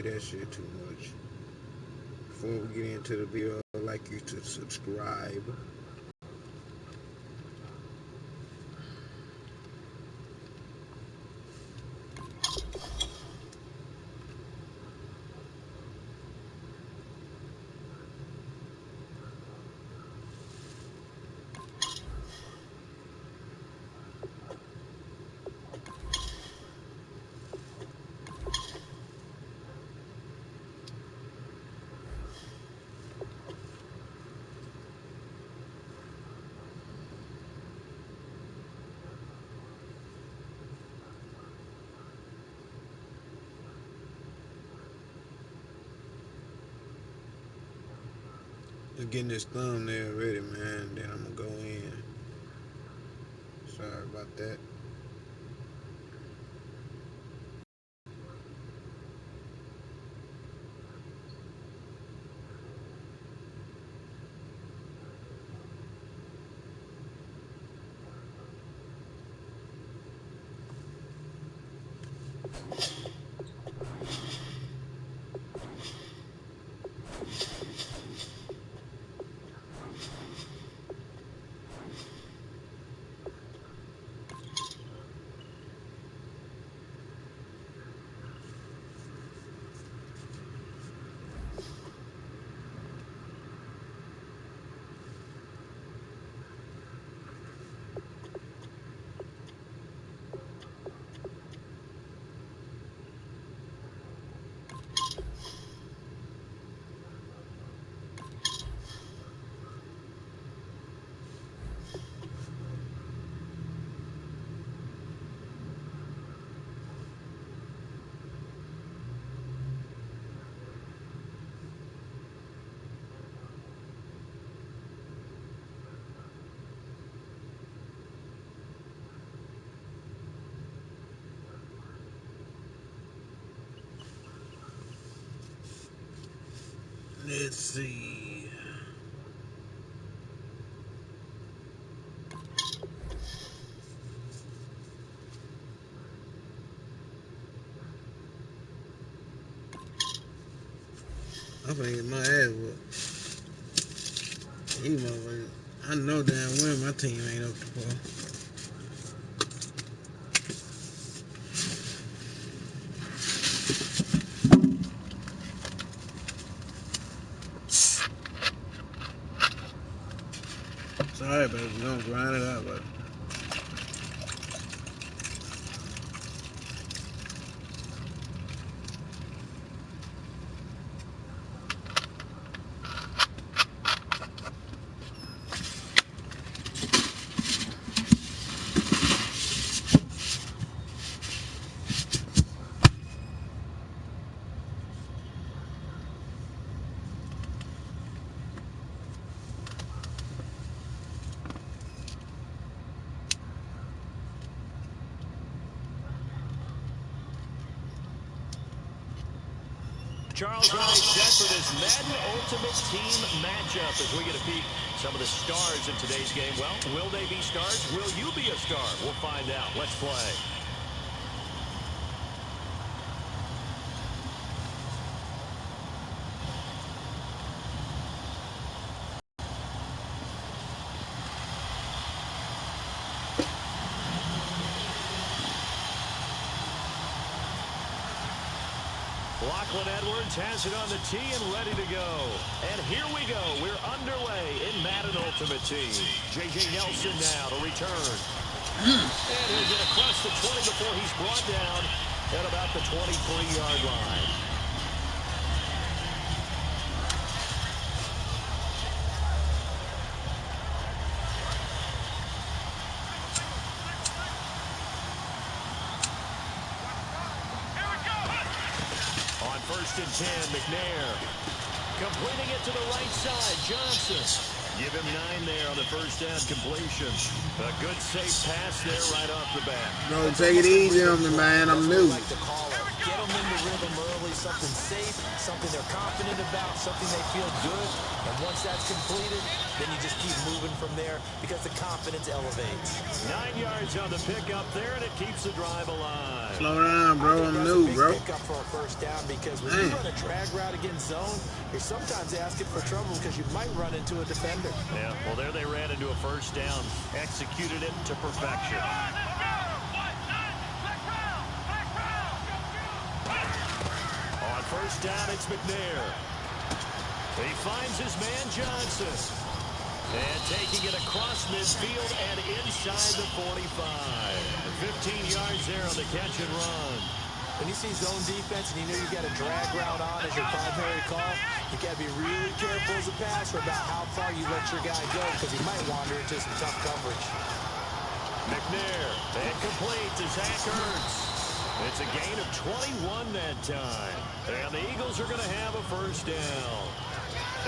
play that shit too much. Before we get into the video, I'd like you to subscribe. Just getting this thumbnail ready, man. Then I'm gonna go in. Sorry about that. Let's see. I'm gonna get my ass whooped. These motherfuckers, I know damn well my team ain't up to par. Sorry, baby. We're gonna grind it out, but Charles Riley set for this Madden Ultimate Team matchup as we get a peek some of the stars in today's game. Well, will they be stars? Will you be a star? We'll find out. Let's play. Lachlan Edwards has it on the tee and ready to go. And here we go. We're underway in Madden Ultimate Team. J.J. Nelson now to return. And he'll get across the 20 before he's brought down at about the 23-yard line. First and 10, McNair. Completing it to the right side, Johnson. Give him 9 there on the first down completion. A good safe pass there right off the bat. Bro, take it easy on me, man. I'm new. get them into rhythm early, something safe, something they're confident about, something they feel good. And once that's completed, then you just keep moving from there because the confidence elevates. 9 yards on the pickup there, and it keeps the drive alive. Slow down, bro. I'm new, bro. Pick up for a first down because when you run a drag route against zone, you're sometimes asking for trouble because you might run into a defender. Yeah, well, there they ran into a first down, executed it to perfection. On first down, it's McNair. He finds his man Johnson. And taking it across midfield and inside the 45. 15 yards there on the catch and run. When you see zone defense and you know you got a drag route on as your primary call, you got to be really careful as a passer about how far you let your guy go because he might wander into some tough coverage. McNair, incomplete to Zach Ertz. It's a gain of 21 that time. And the Eagles are going to have a first down.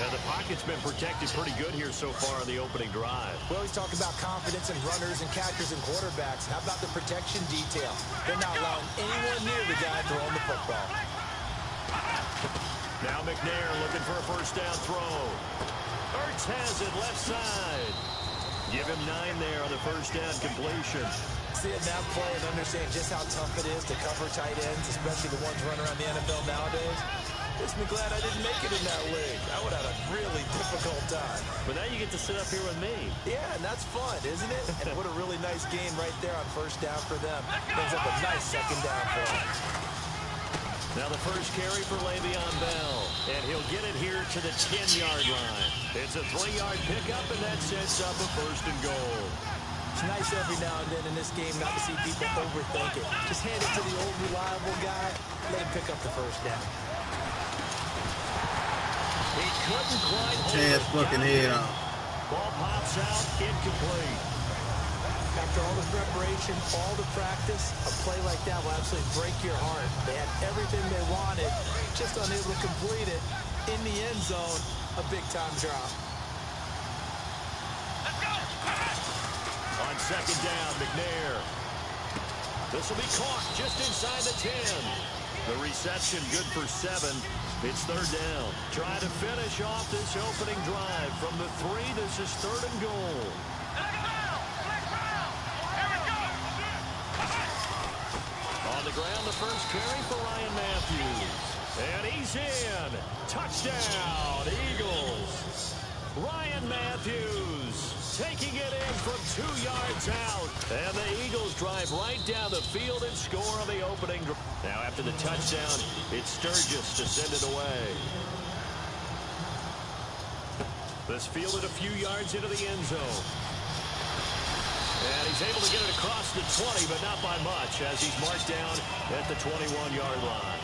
And the pocket's been protected pretty good here so far on the opening drive. We always talk about confidence in runners and catchers and quarterbacks. How about the protection detail? They're not allowing anyone near the guy throwing the football. Now McNair looking for a first down throw. Ertz has it left side. Give him 9 there on the first down completion. Seeing that play and understand just how tough it is to cover tight ends, especially the ones running around the NFL nowadays. Makes me glad I didn't make it in that league. I would have had a really difficult time. But now you get to sit up here with me. Yeah, and that's fun, isn't it? And what a really nice game right there on first down for them. Brings up a nice second down for them. Now the first carry for Le'Veon Bell. And he'll get it here to the 10-yard line. It's a 3-yard pickup, and that sets up a first and goal. It's nice every now and then in this game not to see people overthink it. Just hand it to the old reliable guy. Let him pick up the first down. He couldn't quite hold Chance it. fucking head off. Ball pops out, incomplete. After all the preparation, all the practice, a play like that will absolutely break your heart. They had everything they wanted, just unable to complete it. In the end zone, a big-time drop. On second down, McNair. This will be caught just inside the 10. The reception good for 7. It's third down. Trying to finish off this opening drive. From the 3, this is third and goal. On the ground, the first carry for Ryan Matthews. And he's in. Touchdown, Eagles. Ryan Matthews taking it in from 2 yards out. And the Eagles drive right down the field and score on the opening drive. Now after the touchdown, it's Sturgis to send it away. This fielded a few yards into the end zone. And he's able to get it across the 20, but not by much, as he's marked down at the 21-yard line.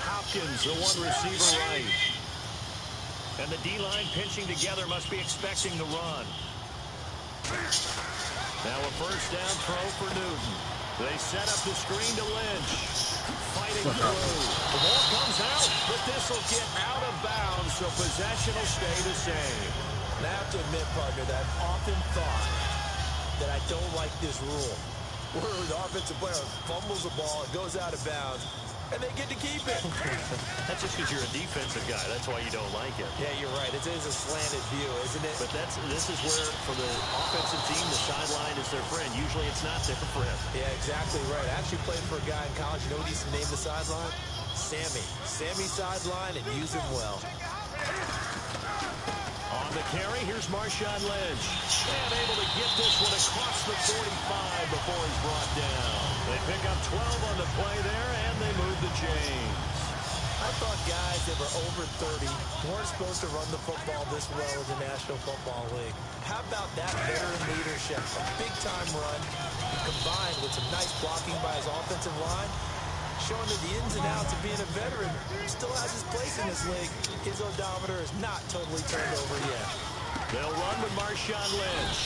Hopkins, the one receiver right. And the D-line pinching together must be expecting the run. Now a first down throw for Newton. They set up the screen to Lynch. Fighting through. The ball comes out, but this will get out of bounds, so possession will stay the same. And I have to admit, partner, that I've often thought that I don't like this rule. Where the offensive player fumbles the ball, it goes out of bounds, and they get to keep it. That's just because you're a defensive guy. That's why you don't like it. Yeah, you're right. It is a slanted view, isn't it? But this is where, for the offensive team, the sideline is their friend. Usually it's not their friend. Yeah, exactly right. I actually played for a guy in college. You know what he used to name the sideline? Sammy. Sammy sideline, and use him well. On the carry, here's Marshawn Lynch. And able to get this one across the 45 before he's brought down. They pick up 12 on the play there, and they move the chains. I thought guys that were over 30 weren't supposed to run the football this well in the National Football League. How about that veteran leadership? A big-time run combined with some nice blocking by his offensive line, showing that the ins and outs of being a veteran still has his place in this league. His odometer is not totally turned over yet. They'll run with Marshawn Lynch.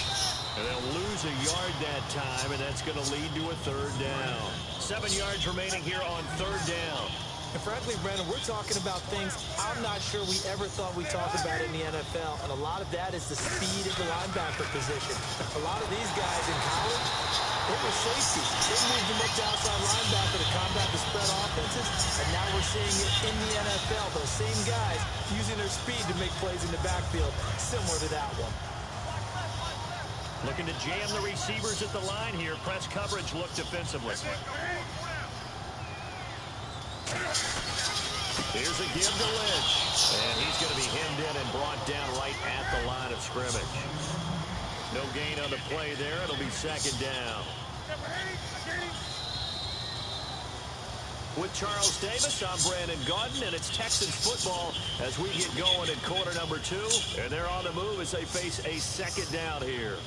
And they'll lose a yard that time, and that's going to lead to a third down. 7 yards remaining here on third down. And frankly, Brandon, we're talking about things I'm not sure we ever thought we'd talk about in the NFL, and a lot of that is the speed at the linebacker position. A lot of these guys in college, they were safeties. They moved them up to outside linebacker to combat the spread offenses, and now we're seeing it in the NFL. Those same guys using their speed to make plays in the backfield, similar to that one. Looking to jam the receivers at the line here. Press coverage look defensively. Here's a give to Lynch. And he's going to be hemmed in and brought down right at the line of scrimmage. No gain on the play there. It'll be second down. With Charles Davis, I'm Brandon Gaudin, and it's Texans football as we get going in quarter number 2. And they're on the move as they face a second down here.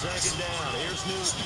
Second down, here's Newton.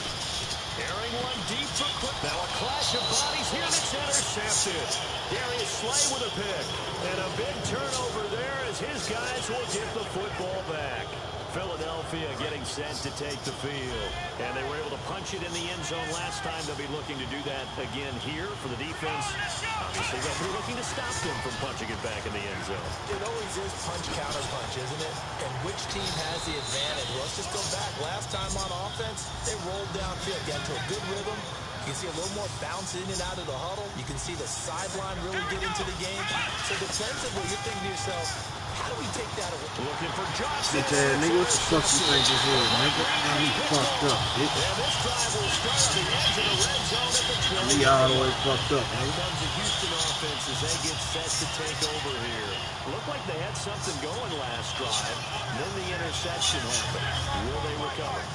Airing one deep for quick. Now a clash of bodies here that's intercepted. Darius Slay with a pick. And a big turnover there as his guys will get the football back. Philadelphia getting set to take the field. And they were able to punch it in the end zone last time. They'll be looking to do that again here for the defense. Obviously, they'll be looking to stop them from punching it back in the end zone. It always is punch-counter-punch, isn't it? And which team has the advantage? Well, let's just go back. Last time on offense, they rolled downfield, got into a good rhythm. You can see a little more bounce in and out of the huddle. You can see the sideline really get into the game. So defensively, you're thinking to yourself, how do we take that away? Looking for Johnson. Bitch ass nigga, what the fuck you think this is, nigga? Got me fucked up, bitch. And this drive will start on the edge of the red zone at the 20. Me all the way fucked up, Here nigga. comes the Houston offense as they get set to take over here. Looked like they had something going last drive. Then the interception happened. Will they recover?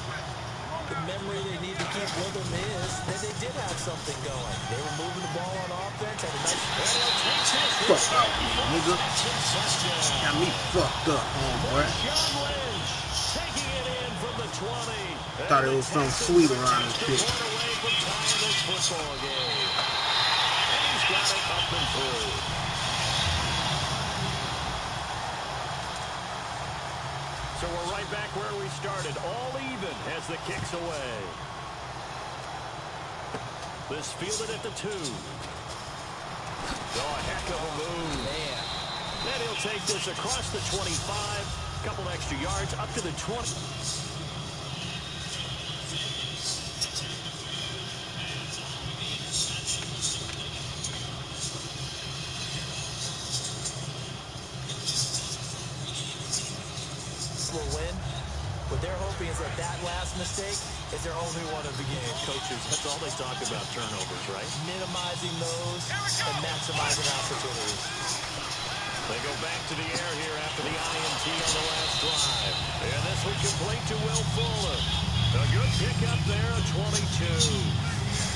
The memory they need to keep with them is that they did have something going. They were moving the ball on offense, had a nice... Fuck out, nigga. Got me fucked up, homeboy. John Lynch taking it in from the 20. Thought it was something sweet around this shit. Away from tying this football game. And he's got it up and through. So we're right back where we started, all even as the kick's away. This fielded at the 2. Oh, a heck of a move. Man. Then he'll take this across the 25, couple extra yards, up to the 20. Will win. What they're hoping is that last mistake is their only one of the game. Coaches, that's all they talk about, turnovers, right? Minimizing those and maximizing opportunities. They go back to the air here after the INT on the last drive. And this will complete to Will Fuller. A good pickup there, 22.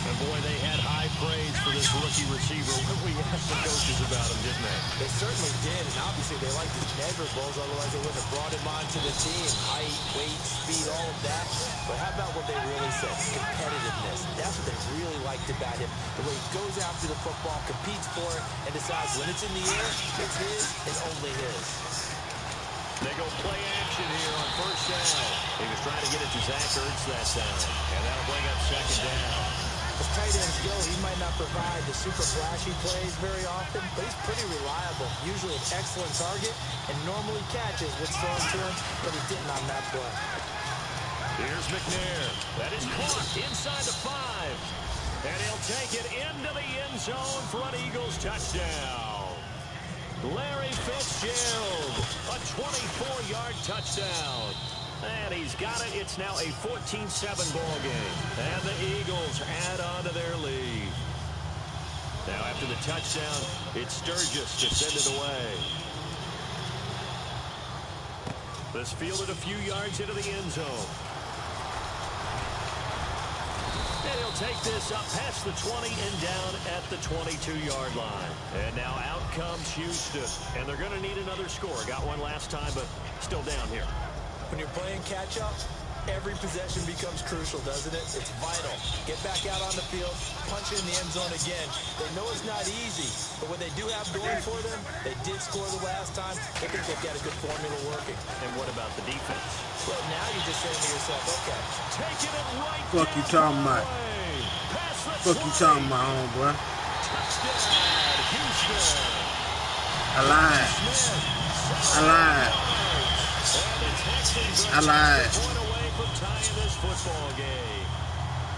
And boy, they had high praise for this rookie receiver when we asked the coaches about him, didn't they? They certainly did, and obviously they liked his measurables, otherwise they wouldn't have brought him onto the team. Height, weight, speed, all of that. But how about what they really said? Competitiveness. That's what they really liked about him. The way he goes after the football, competes for it, and decides when it's in the air, it's his and only his. They go play action here on first down. He was trying to get it to Zach Ertz that time, and that'll bring up second down. As tight ends go, he might not provide the super flashy plays very often, but he's pretty reliable. Usually an excellent target and normally catches what's thrown to him, but he didn't on that play. Here's McNair. That is caught inside the 5. And he'll take it into the end zone for an Eagles touchdown. Larry Fitzgerald, a 24-yard touchdown. And he's got it. It's now a 14-7 ball game. And the Eagles add on to their lead. Now after the touchdown, it's Sturgis to send it away. This fielded a few yards into the end zone. And he'll take this up past the 20 and down at the 22-yard line. And now out comes Houston. And they're going to need another score. Got one last time, but still down here. When you're playing catch-up, Every possession becomes crucial, doesn't it? It's vital. Get back out on the field, punch it in the end zone again. They know it's not easy, but what they do have going for them, they did score the last time. They think they've got a good formula working. And what about the defense? Well, now you're just saying to yourself, okay. Taking it right Fuck you talking about? Fuck you talking about, homeboy? Touchdown, Houston. I lied. I lied. I lied. Point away from tying this football game.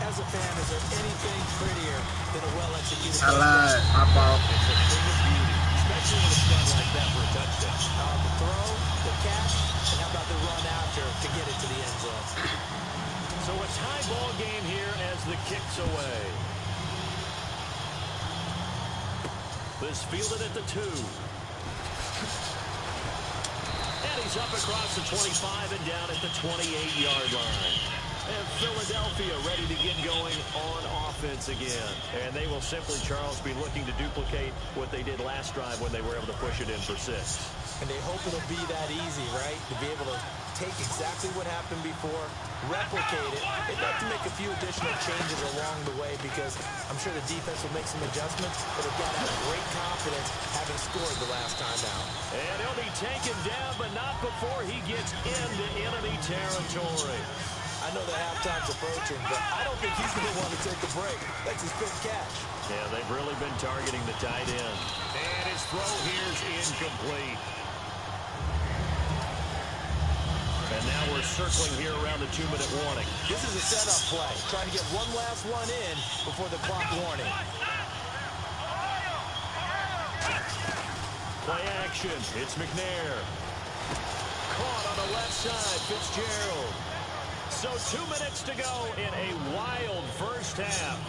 As a fan, is there anything prettier than a well-executed I lied. My fault. It's a thing of beauty, especially when it's done like that for a touchdown. The throw, the catch, and how about the run after to get it to the end zone? So a tie ball game here as the kick's away. This fielded at the 2. And he's up across the 25 and down at the 28-yard line. And Philadelphia ready to get going on offense again. And they will simply, Charles, be looking to duplicate what they did last drive when they were able to push it in for 6. And they hope it'll be that easy, right? To be able to take exactly what happened before, replicate it. They'd like to make a few additional changes along the way because I'm sure the defense will make some adjustments, but they've got to have great confidence having scored the last time out. And he'll be taken down, but not before he gets into enemy territory. I know the halftime's approaching, but I don't think he's going to want to take a break. That's his 5th catch. Yeah, they've really been targeting the tight end. And his throw here's incomplete. And now we're circling here around the 2-minute warning. This is a setup play, trying to get one last one in before the clock warning. Play action. It's McNair. Caught on the left side, Fitzgerald. So 2 minutes to go in a wild first half.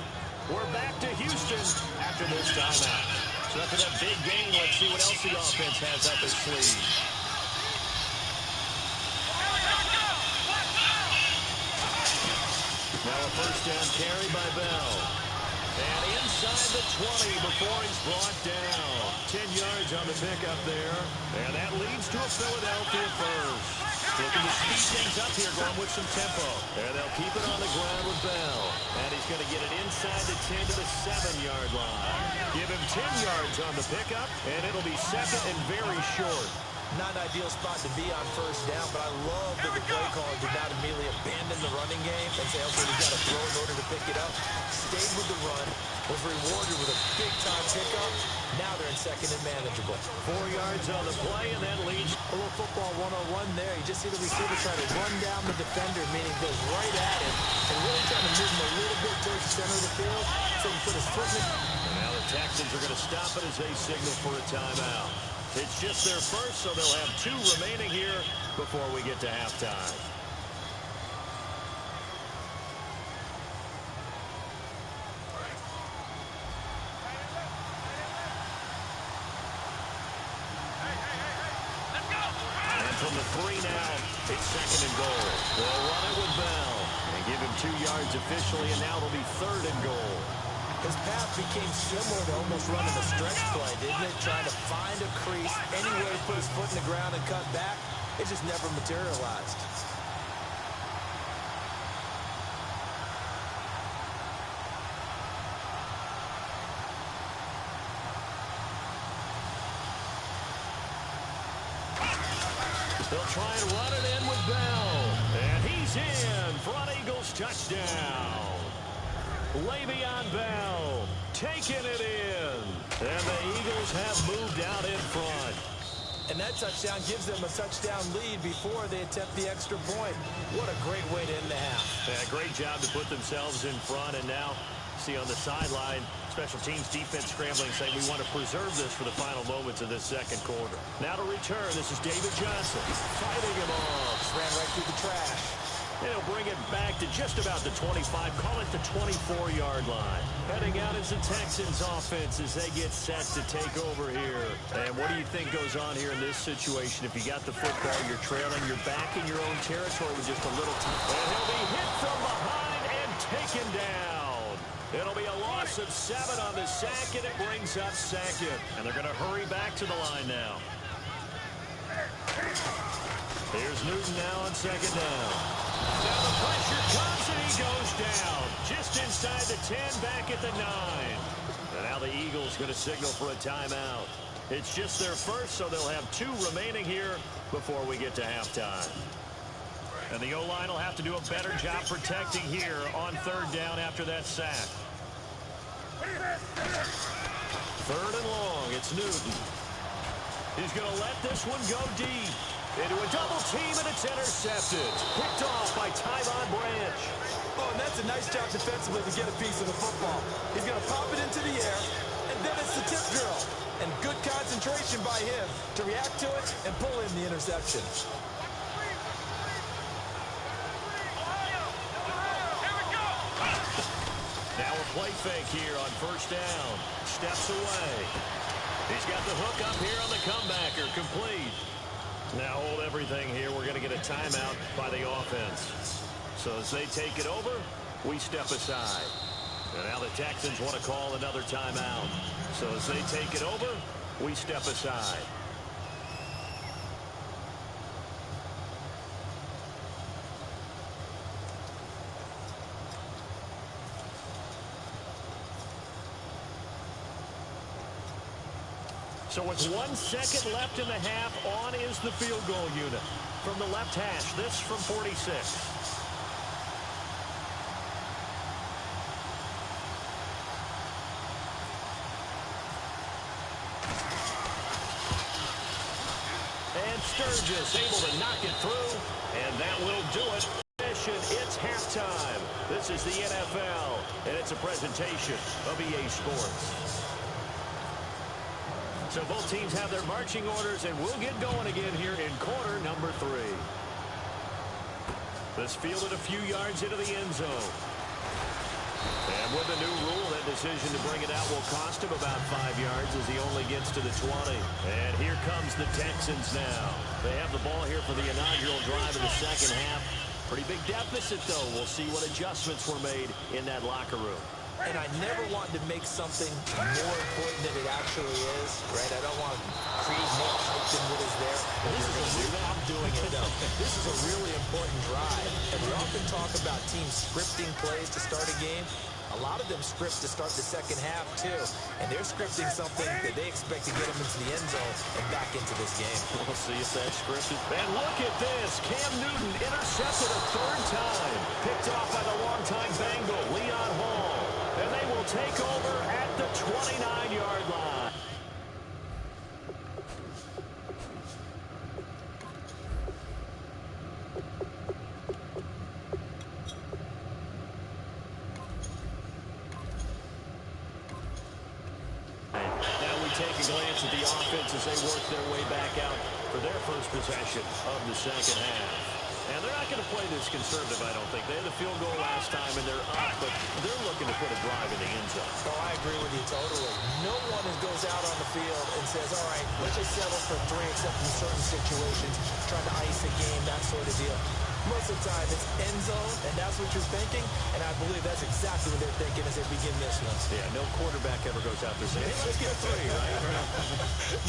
We're back to Houston after this timeout. So after that big game, let's see what else the offense has up its sleeve. Now a first down carry by Bell. And inside the 20 before he's brought down. 10 yards on the pickup there. And that leads to a Philadelphia first. Looking to speed things up here, going with some tempo. And they'll keep it on the ground with Bell. And he's going to get it inside the 10 to the 7-yard line. Give him 10 yards on the pickup, and it'll be second and very short. Not an ideal spot to be on first down, but I love that the play caller did not immediately abandon the running game and say, okay, we've got to throw in order to pick it up. Stayed with the run, was rewarded with a big-time pickup. Now they're in second and manageable. 4 yards on the play, and that leads. A little football 101 there. You just see the receiver try to run down the defender, meaning goes right at him, and really trying to move him a little bit towards the center of the field so he can put his foot in it. And now the Texans are going to stop it as they signal for a timeout. It's just their first, so they'll have 2 remaining here before we get to halftime. And from the 3 now, it's second and goal. They'll run it with Bell and give him 2 yards officially, and now it'll be third and goal. His path became similar to almost running a stretch play, didn't it? Trying to find a crease, any way to put his foot in the ground and cut back. It just never materialized. They'll try and run it in with Bell. And he's in for an Eagles touchdown. Le'Veon Bell taking it in. And the Eagles have moved out in front. And that touchdown gives them a touchdown lead before they attempt the extra point. What a great way to end the half. Yeah, great job to put themselves in front. And now, see on the sideline, special teams defense scrambling, saying we want to preserve this for the final moments of this second quarter. Now to return, this is David Johnson fighting him off. Just ran right through the trash. And he'll bring it back to just about the 25, call it the 24-yard line. Heading out is the Texans offense as they get set to take over here. And what do you think goes on here in this situation? If you got the football, you're trailing, you're back in your own territory with just a little time. And he'll be hit from behind and taken down. It'll be a loss of 7 on the sack, and it brings up second. And they're going to hurry back to the line now. Here's Newton now on second down. Now the pressure comes, and he goes down. Just inside the 10, back at the 9. And now the Eagles going to signal for a timeout. It's just their first, so they'll have 2 remaining here before we get to halftime. And the O-line will have to do a better job protecting here on 3rd down after that sack. 3rd and long, it's Newton. He's going to let this one go deep. Into a double team, and it's intercepted. Picked off by Tyvon Branch. Oh, and that's a nice job defensively to get a piece of the football. He's going to pop it into the air, and then it's the tip drill. And good concentration by him to react to it and pull in the interception. Now a play fake here on 1st down. Steps away. He's got the hook up here on the comebacker. Complete. Now hold everything here. We're going to get a timeout by the offense. So as they take it over, we step aside. And now the Texans want to call another timeout. So as they take it over, we step aside. So with 1 second left in the half, on is the field goal unit. From the left hash, this from 46. And Sturgis able to knock it through, and that will do it. It's halftime. This is the NFL, and it's a presentation of EA Sports. So both teams have their marching orders, and we'll get going again here in quarter number 3. This fielded a few yards into the end zone. And with the new rule, that decision to bring it out will cost him about 5 yards as he only gets to the 20. And here comes the Texans now. They have the ball here for the inaugural drive of the second half. Pretty big deficit, though. We'll see what adjustments were made in that locker room. And I never wanted to make something more important than it actually is, right? I don't want to create more hype than what is there. I'm doing it, though. This is a really important drive. And we often talk about teams scripting plays to start a game. A lot of them script to start the second half, too. And they're scripting something that they expect to get them into the end zone and back into this game. We'll see if that's scripted. And look at this. Cam Newton intercepted a 3rd time. Picked off by the longtime Bengal, Leon Hall. And they will take over at the 29-yard line. Now we take a glance at the offense as they work their way back out for their first possession of the second half. And they're not going to play this conservative, I don't think. They had the field goal last time, and they're up, but they're looking to put a drive in the end zone. Oh, I agree with you totally. No one goes out on the field and says, all right, let's just settle for 3 except in certain situations, trying to ice a game, that sort of deal. Most of the time, it's end zone, and that's what you're thinking, and I believe that's exactly what they're thinking as they begin this one. Yeah, no quarterback ever goes out there saying, hey, let's get 3, right?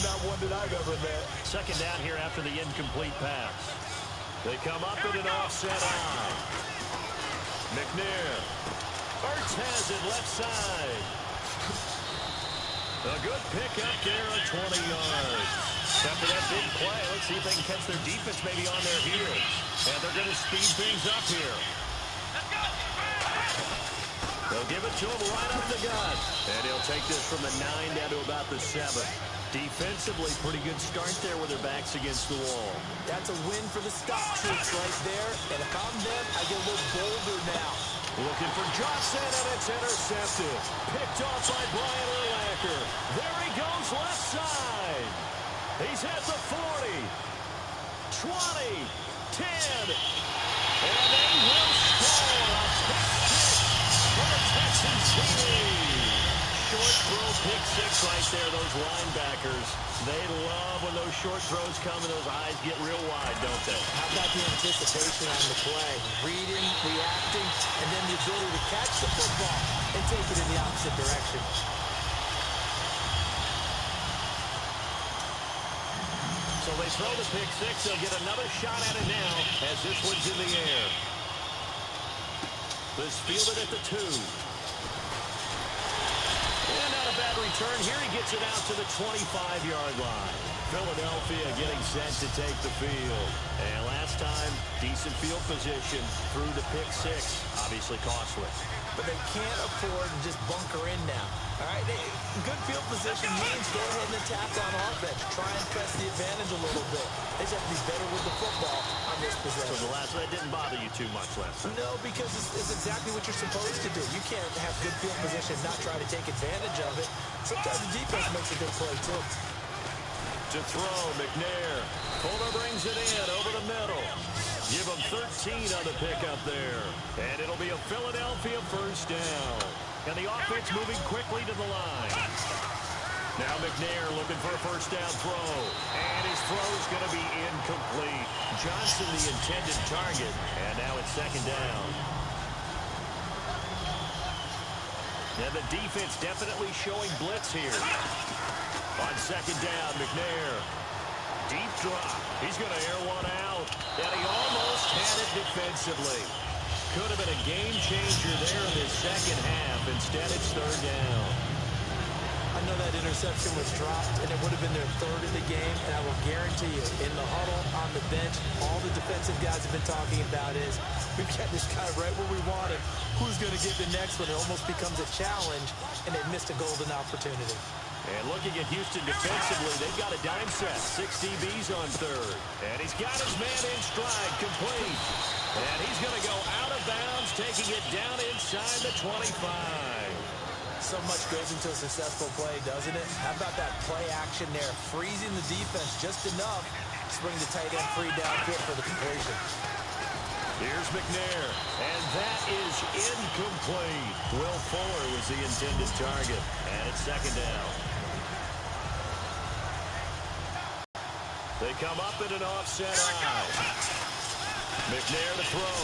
Not one that I've ever met. Second down here after the incomplete pass. They come up in an offset eye. McNair. Ertz has it left side. A good pick up there at 20 yards. After that big play, let's see if they can catch their defense maybe on their heels. And they're going to speed things up here. They'll give it to him right up the gut. And he'll take this from the 9 down to about the 7. Defensively, pretty good start there with their backs against the wall. That's a win for the stock troops right there. And if I'm them, I get a little bolder now. Looking for Johnson, and it's intercepted. Picked off by Brian Urlacher. There he goes left side. He's at the 40, 20, 10. And they will score a pick six for the Texans team. Short throw pick six right there, those linebackers. They love when those short throws come and those eyes get real wide, don't they? How about the anticipation on the play? Reading, reacting, and then the ability to catch the football and take it in the opposite direction. So they throw the pick six. They'll get another shot at it now as this one's in the air. This fielded at the 2. And not a bad return. Here he gets it out to the 25-yard line. Philadelphia getting set to take the field. And last time, decent field position through the pick 6. Obviously costly. But they can't afford to just bunker in now. All right, good field position means go ahead and attack on offense. Try and press the advantage a little bit. They just have to be better with the football on this possession. So that didn't bother you too much last time? No, because it's exactly what you're supposed to do. You can't have good field position and not try to take advantage of it. Sometimes the defense makes a good play, too. To throw, McNair. Fuller brings it in over the middle. Give him 13 on the pickup there. And it'll be a Philadelphia first down. And the offense moving quickly to the line. Now McNair looking for a first down throw. And his throw's going to be incomplete. Johnson the intended target. And now it's second down. And the defense definitely showing blitz here. On second down, McNair. Deep drop. He's going to air one out. And he almost had it defensively. Could have been a game changer there in this second half. Instead, it's third down. I know that interception was dropped, and it would have been their third of the game. And I will guarantee you, in the huddle, on the bench, all the defensive guys have been talking about is, we've got this guy right where we want him. Who's going to get the next one? It almost becomes a challenge, and they missed a golden opportunity. And looking at Houston defensively, they've got a dime set. 6 DBs on third. And he's got his man in stride, complete. And he's going to go out of bounds, taking it down inside the 25. So much goes into a successful play, doesn't it? How about that play action there? Freezing the defense just enough to bring the tight end free downfield for the completion. Here's McNair, and that is incomplete. Will Fuller was the intended target, and it's second down. They come up in an offset eye. McNair to throw.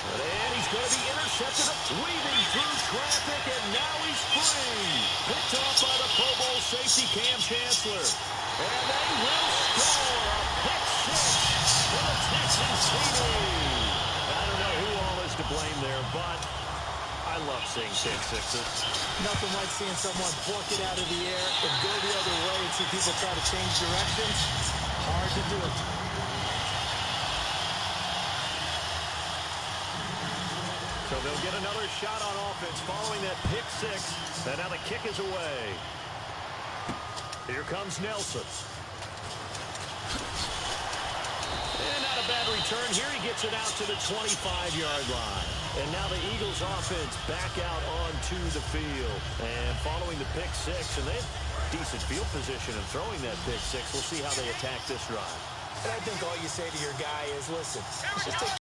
And he's going to be intercepted, weaving through traffic, and now he's free. Picked off by the Pro Bowl safety Cam Chancellor. And they will score a pick 6 for the Texans CD. I don't know who all is to blame there, but I love seeing pick 6s. Nothing like seeing someone pluck it out of the air and go the other way and see people try to change directions. Hard to do it. So they'll get another shot on offense following that pick 6. And now the kick is away. Here comes Nelson. And not a bad return. Here he gets it out to the 25-yard line. And now the Eagles offense back out onto the field. And following the pick 6, and they have decent field position and throwing that pick 6. We'll see how they attack this drive. And I think all you say to your guy is, listen, let's just take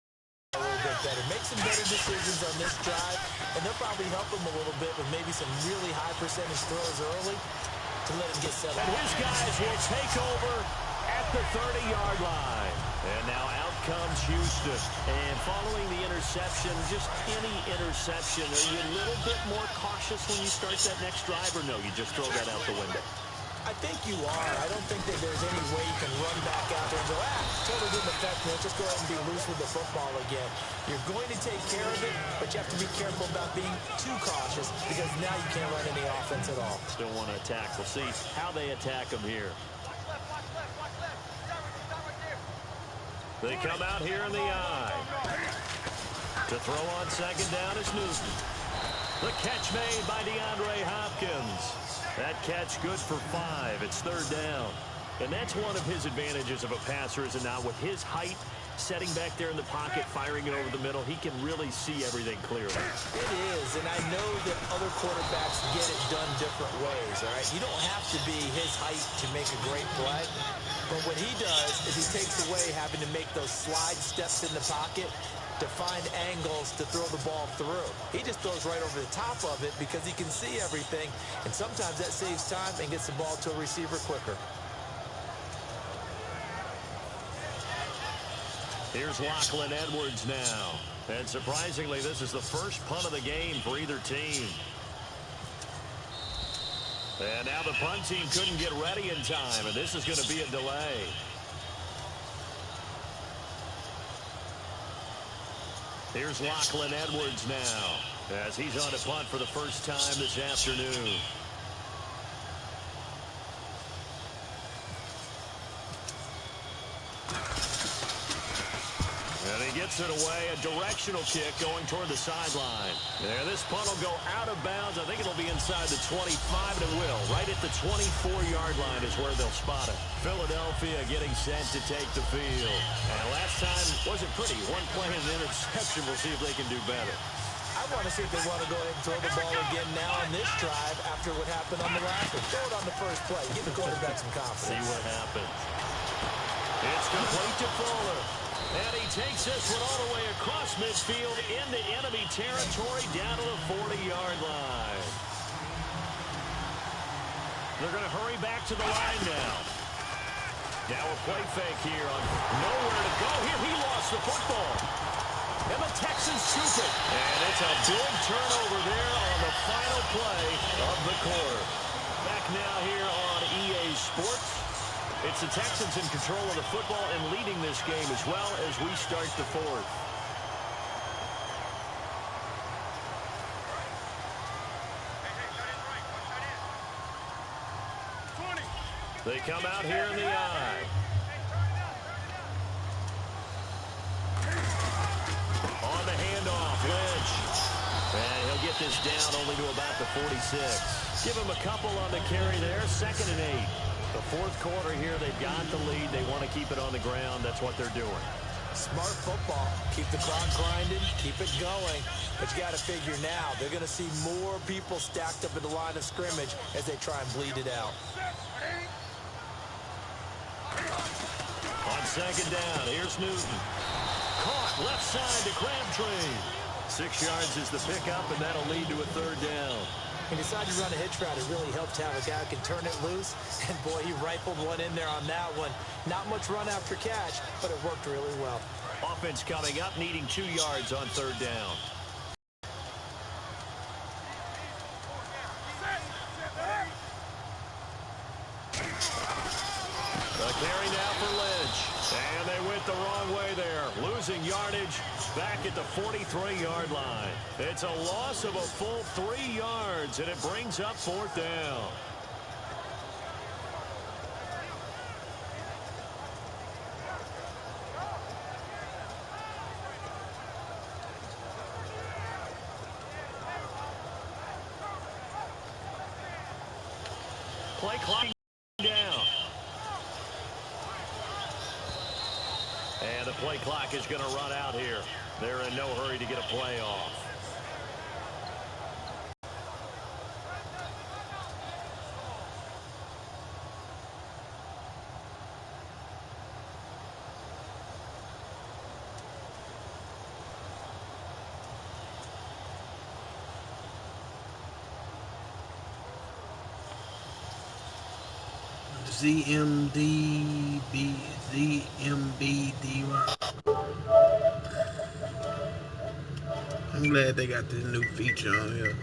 a little bit better. Make some better decisions on this drive, and they'll probably help him a little bit with maybe some really high percentage throws early to let him get settled. And his guys will take over at the 30-yard line. And now out comes Houston. And following the interception, just any interception, are you a little bit more cautious when you start that next drive, or no, you just throw that out the window? I think you are. I don't think that there's any way you can run back out there and go, totally didn't affect me. Let's just go ahead and be loose with the football again. You're going to take care of it, but you have to be careful about being too cautious because now you can't run any offense at all. Still want to attack. We'll see how they attack them here. They come out here in the eye. To throw on second down is Newton. The catch made by DeAndre Hopkins. That catch good for 5. It's third down. And that's one of his advantages of a passer, is it not? With his height, setting back there in the pocket, firing it over the middle, he can really see everything clearly. It is, and I know that other quarterbacks get it done different ways, all right? You don't have to be his height to make a great play. But what he does is he takes away having to make those slide steps in the pocket to find angles to throw the ball through. He just throws right over the top of it because he can see everything, and sometimes that saves time and gets the ball to a receiver quicker. Here's Lachlan Edwards now. And surprisingly, this is the first punt of the game for either team. And now the punt team couldn't get ready in time, and this is going to be a delay. Here's Lachlan Edwards now, as he's on to punt for the first time this afternoon. And he gets it away, a directional kick going toward the sideline. There, this punt will go out of bounds. I think it'll be inside the 25, and it will. Right at the 24-yard line is where they'll spot it. Philadelphia getting set to take the field. And last time wasn't pretty. One play and an interception. We'll see if they can do better. I want to see if they want to go ahead and throw the ball again now on this drive after what happened on the last one. Throw it on the first play. Give the quarterback some confidence. See what happens. It's complete to Fuller. And he takes this one all the way across midfield into enemy territory down to the 40-yard line. They're going to hurry back to the line now. Now a play fake here on nowhere to go. Here he lost the football. And the Texans scoop it. And it's a big turnover there on the final play of the quarter. Back now here on EA Sports. It's the Texans in control of the football and leading this game as well as we start the fourth. They come out here in the eye. On the handoff, Lynch. And he'll get this down only to about the 46. Give him a couple on the carry there. 2nd and 8. The fourth quarter here, they've got the lead. They want to keep it on the ground. That's what they're doing. Smart football. Keep the clock grinding. Keep it going. But you got to figure now, they're going to see more people stacked up in the line of scrimmage as they try and bleed it out. On 2nd down, here's Newton. Caught left side to Crabtree. 6 yards is the pickup, and that'll lead to a 3rd down. He decided to run a hitch route. It really helps to have a guy who can turn it loose. And, boy, he rifled one in there on that one. Not much run after catch, but it worked really well. Offense coming up, needing 2 yards on 3rd down. The carry now for Lynch. And they went the wrong way there. Losing yardage back at the 43-yard line. It's a loss of a full 3 yards, and it brings up 4th down. Play clock down. And the play clock is going to run out here. They're in no hurry to get a play off. ZMBDY. I'm glad they got this new feature on here.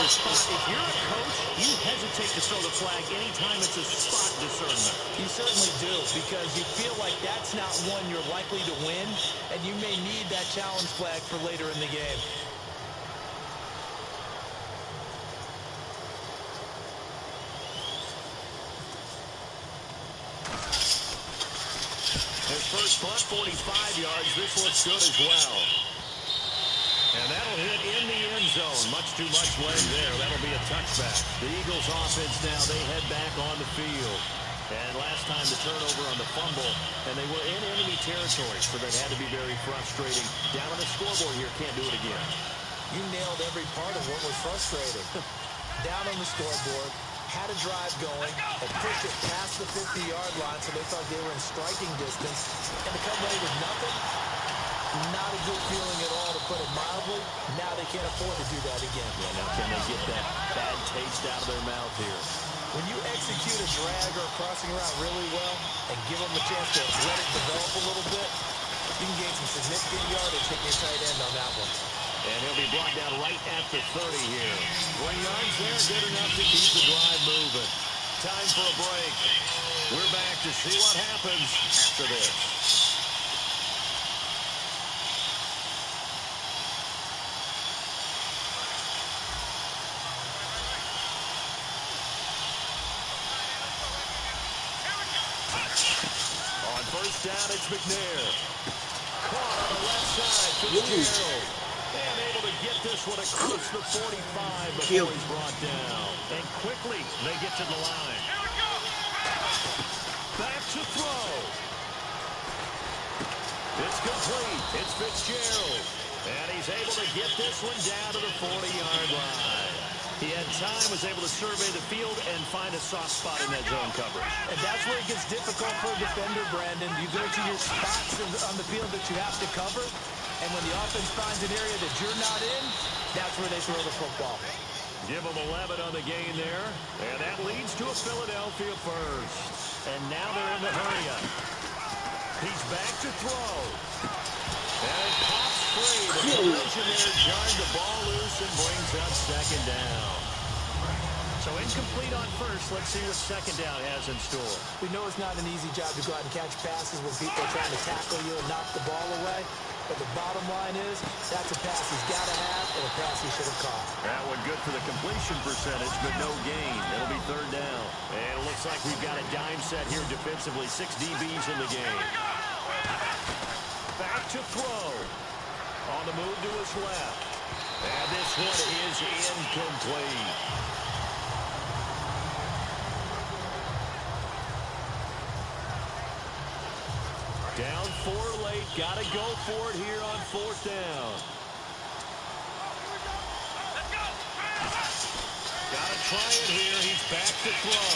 If you're a coach, you hesitate to throw the flag anytime it's a spot discernment. You certainly do, because you feel like that's not one you're likely to win, and you may need that challenge flag for later in the game. His first punt, 45 yards. This looks good as well. And that'll hit in the end zone. Much too much leg there. That'll be a touchback. The Eagles offense now, they head back on the field. And last time the turnover on the fumble, and they were in enemy territory, so that had to be very frustrating. Down on the scoreboard here, can't do it again. You nailed every part of what was frustrating. Down on the scoreboard, had a drive going, and pushed it past the 50-yard line, so they thought they were in striking distance. And to come away with nothing, not a good feeling at all, to put it mildly. Now they can't afford to do that again. Yeah, now can they get that bad taste out of their mouth here? When you execute a drag or a crossing route really well and give them a chance to let it develop a little bit, you can gain some significant yardage hitting your tight end on that one. And he'll be brought down right at the 30 here. 20 yards there, good enough to keep the drive moving. Time for a break. We're back to see what happens after this. On first down, it's McNair. Caught on the left side, Fitzgerald. And able to get this one across the 45 before he's brought down. And quickly, they get to the line. Back to throw. It's complete. It's Fitzgerald. And he's able to get this one down to the 40-yard line. He had time, was able to survey the field and find a soft spot in that zone coverage. And that's where it gets difficult for a defender, Brandon. You go to your spots on the field that you have to cover, and when the offense finds an area that you're not in, that's where they throw the football. Give them 11 on the gain there, and that leads to a Philadelphia first. And now they're in the hurry-up. He's back to throw. And it pops free. The collision there jarred the ball loose and brings up second down. So incomplete on first. Let's see what second down has in store. We know it's not an easy job to go out and catch passes when people are trying to tackle you and knock the ball away. But the bottom line is, that's a pass he's got to have and a pass he should have caught. That one good for the completion percentage, but no gain. It'll be third down. And it looks like we've got a dime set here defensively. 6 DBs in the game. Back to throw. On the move to his left. And this one is incomplete. Down 4 late. Got to go for it here on fourth down. Got to try it here. He's back to throw.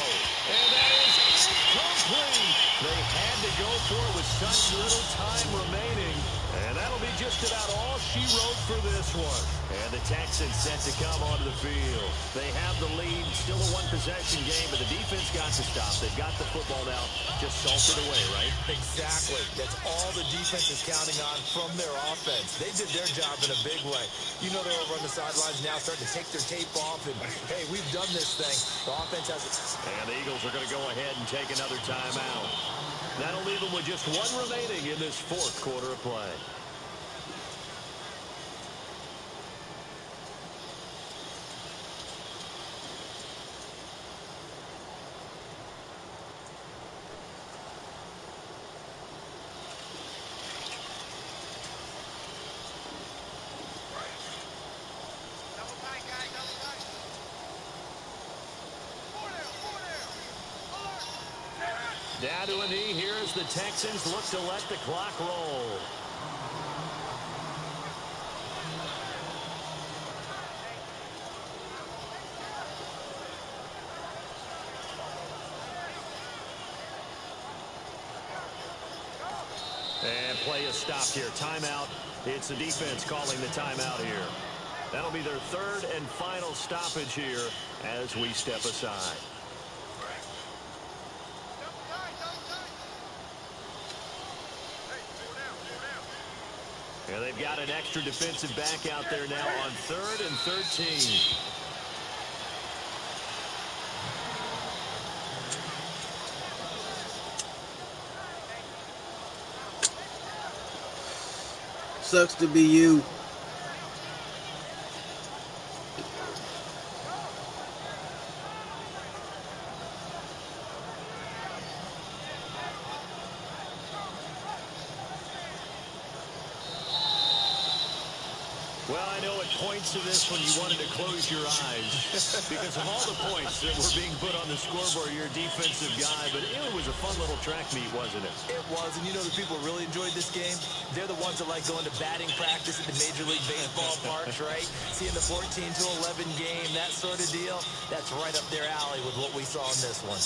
And that is incomplete. They had to go for it with such little time remaining. And that'll be just about all she wrote for this one. And the Texans set to come onto the field. They have the lead. Still a one-possession game, but the defense got to stop. They've got the football now. Just salted away, right? Exactly. That's all the defense is counting on from their offense. They did their job in a big way. You know they're over on the sidelines now starting to take their tape off and, hey, we've done this thing. The offense has it. And the Eagles are going to go ahead and take another timeout. That'll leave them with just one remaining in this fourth quarter of play. Down to a knee here as the Texans look to let the clock roll. And play is stopped here. Timeout. It's the defense calling the timeout here. That'll be their third and final stoppage here as we step aside. And they've got an extra defensive back out there now on 3rd and 13. Sucks to be you. Well, I know at points of this when you wanted to close your eyes because of all the points that were being put on the scoreboard, you're a defensive guy, but it was a fun little track meet, wasn't it? It was, and you know the people who really enjoyed this game? They're the ones that like going to batting practice at the Major League Baseball parks, right? Seeing the 14-11 game, that sort of deal, that's right up their alley with what we saw in this one.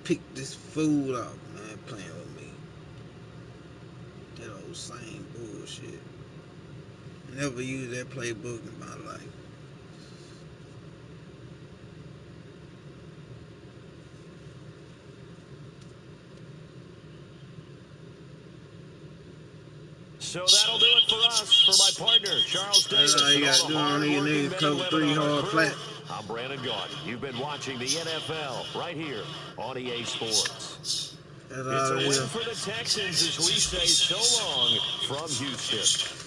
Pick this fool up, man, playing with me. That old same bullshit. Never used that playbook in my life. So that'll do it for us. For my partner, Charles Davis, That's all you and got all to the do on these hard-working niggas. men and Cover women 3 on our hard crew. flat. I'm Brandon Gaudin. You've been watching the NFL right here on EA Sports. That's It's all a it win is. for the Texans as we say so long from Houston.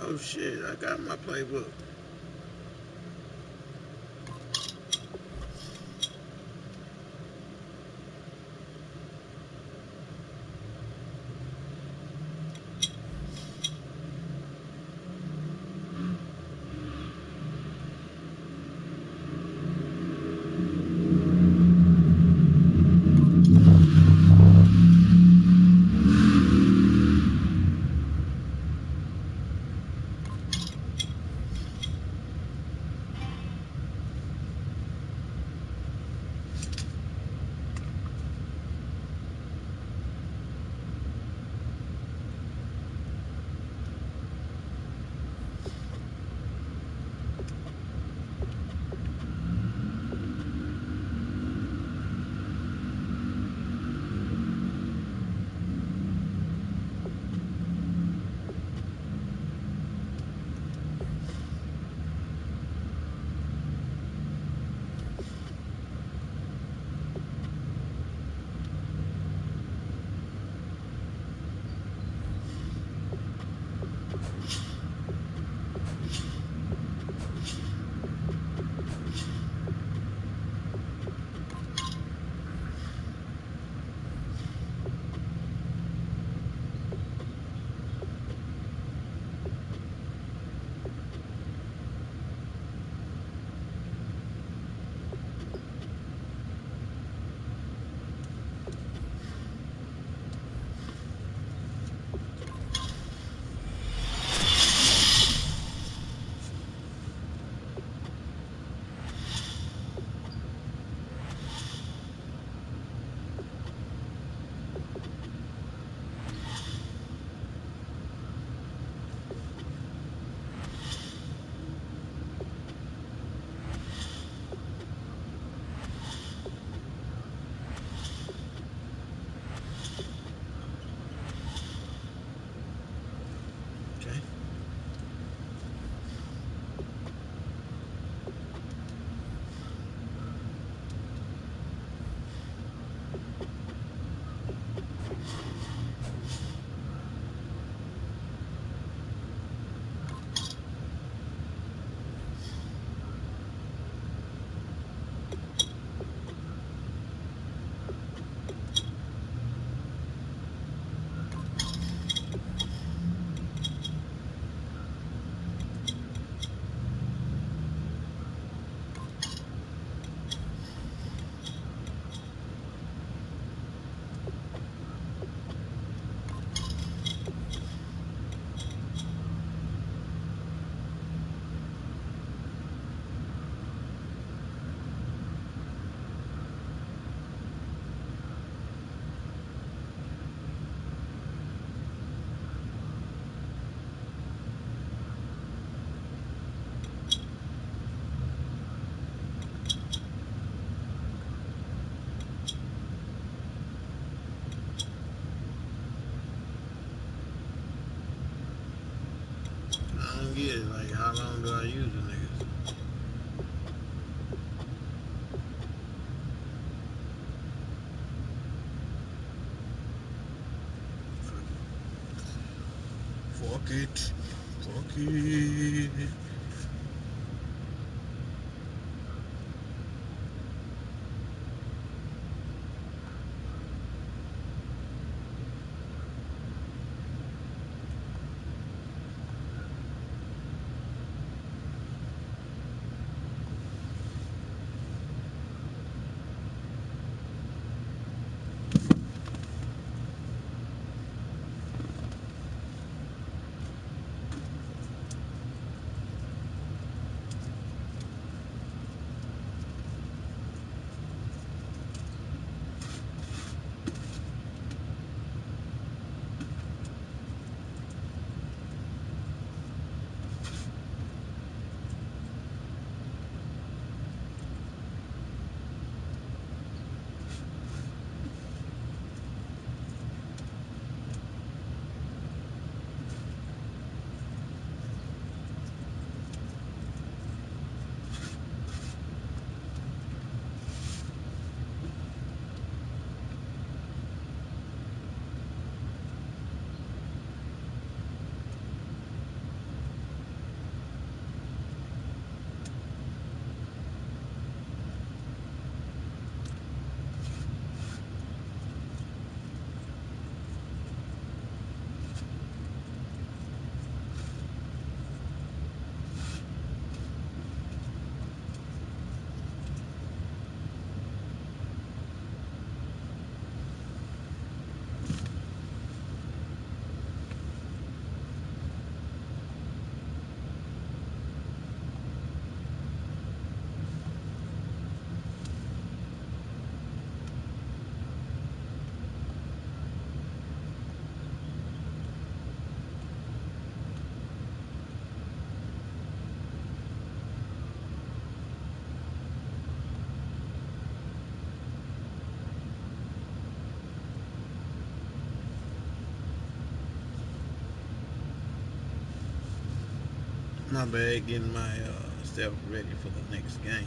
Oh shit, I got my playbook. forget, like, how long do I use the niggas? Fuck it. Fuck it. My bad, getting my self ready for the next game.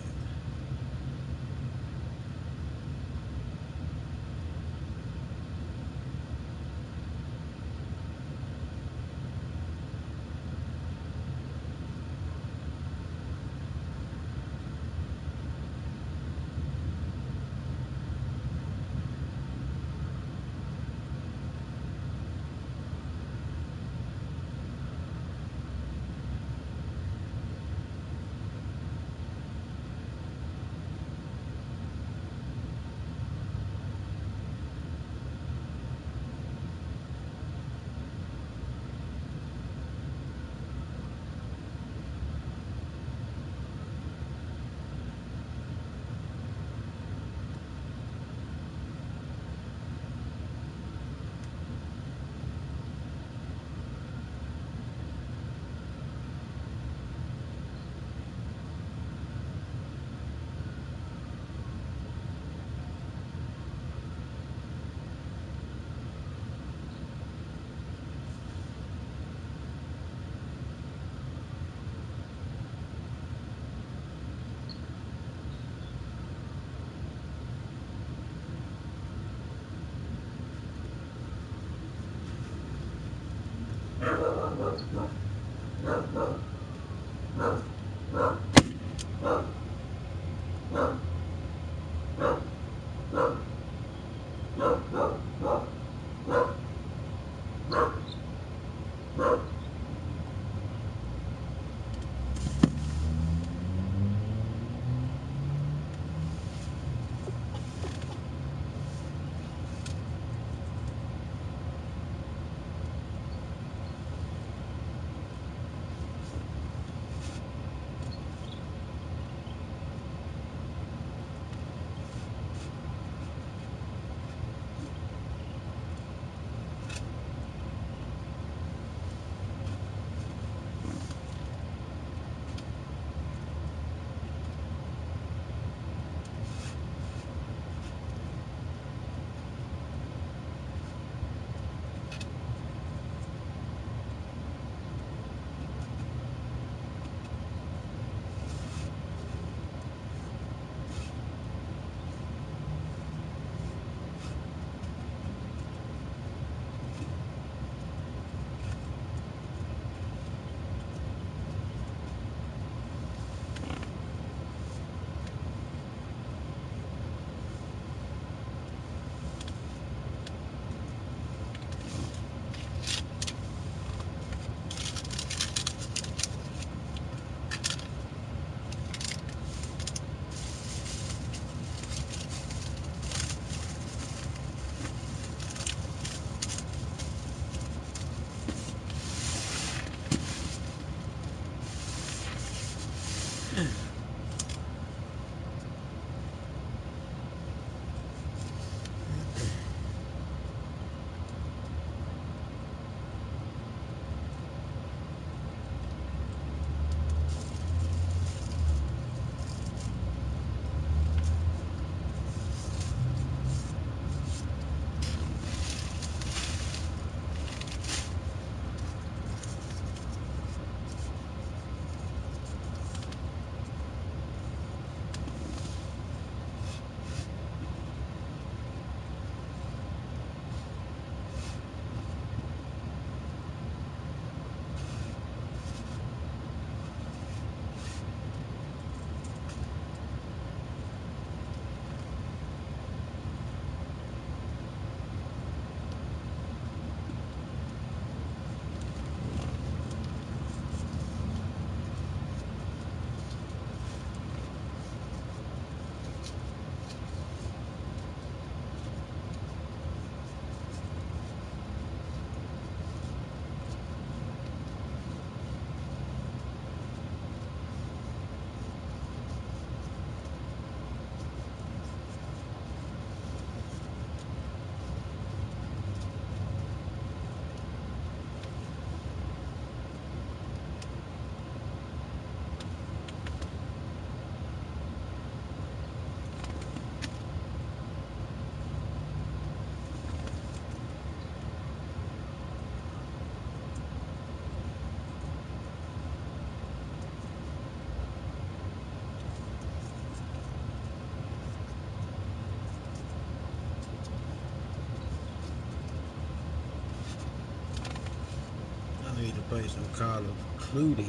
play some Call of Duty.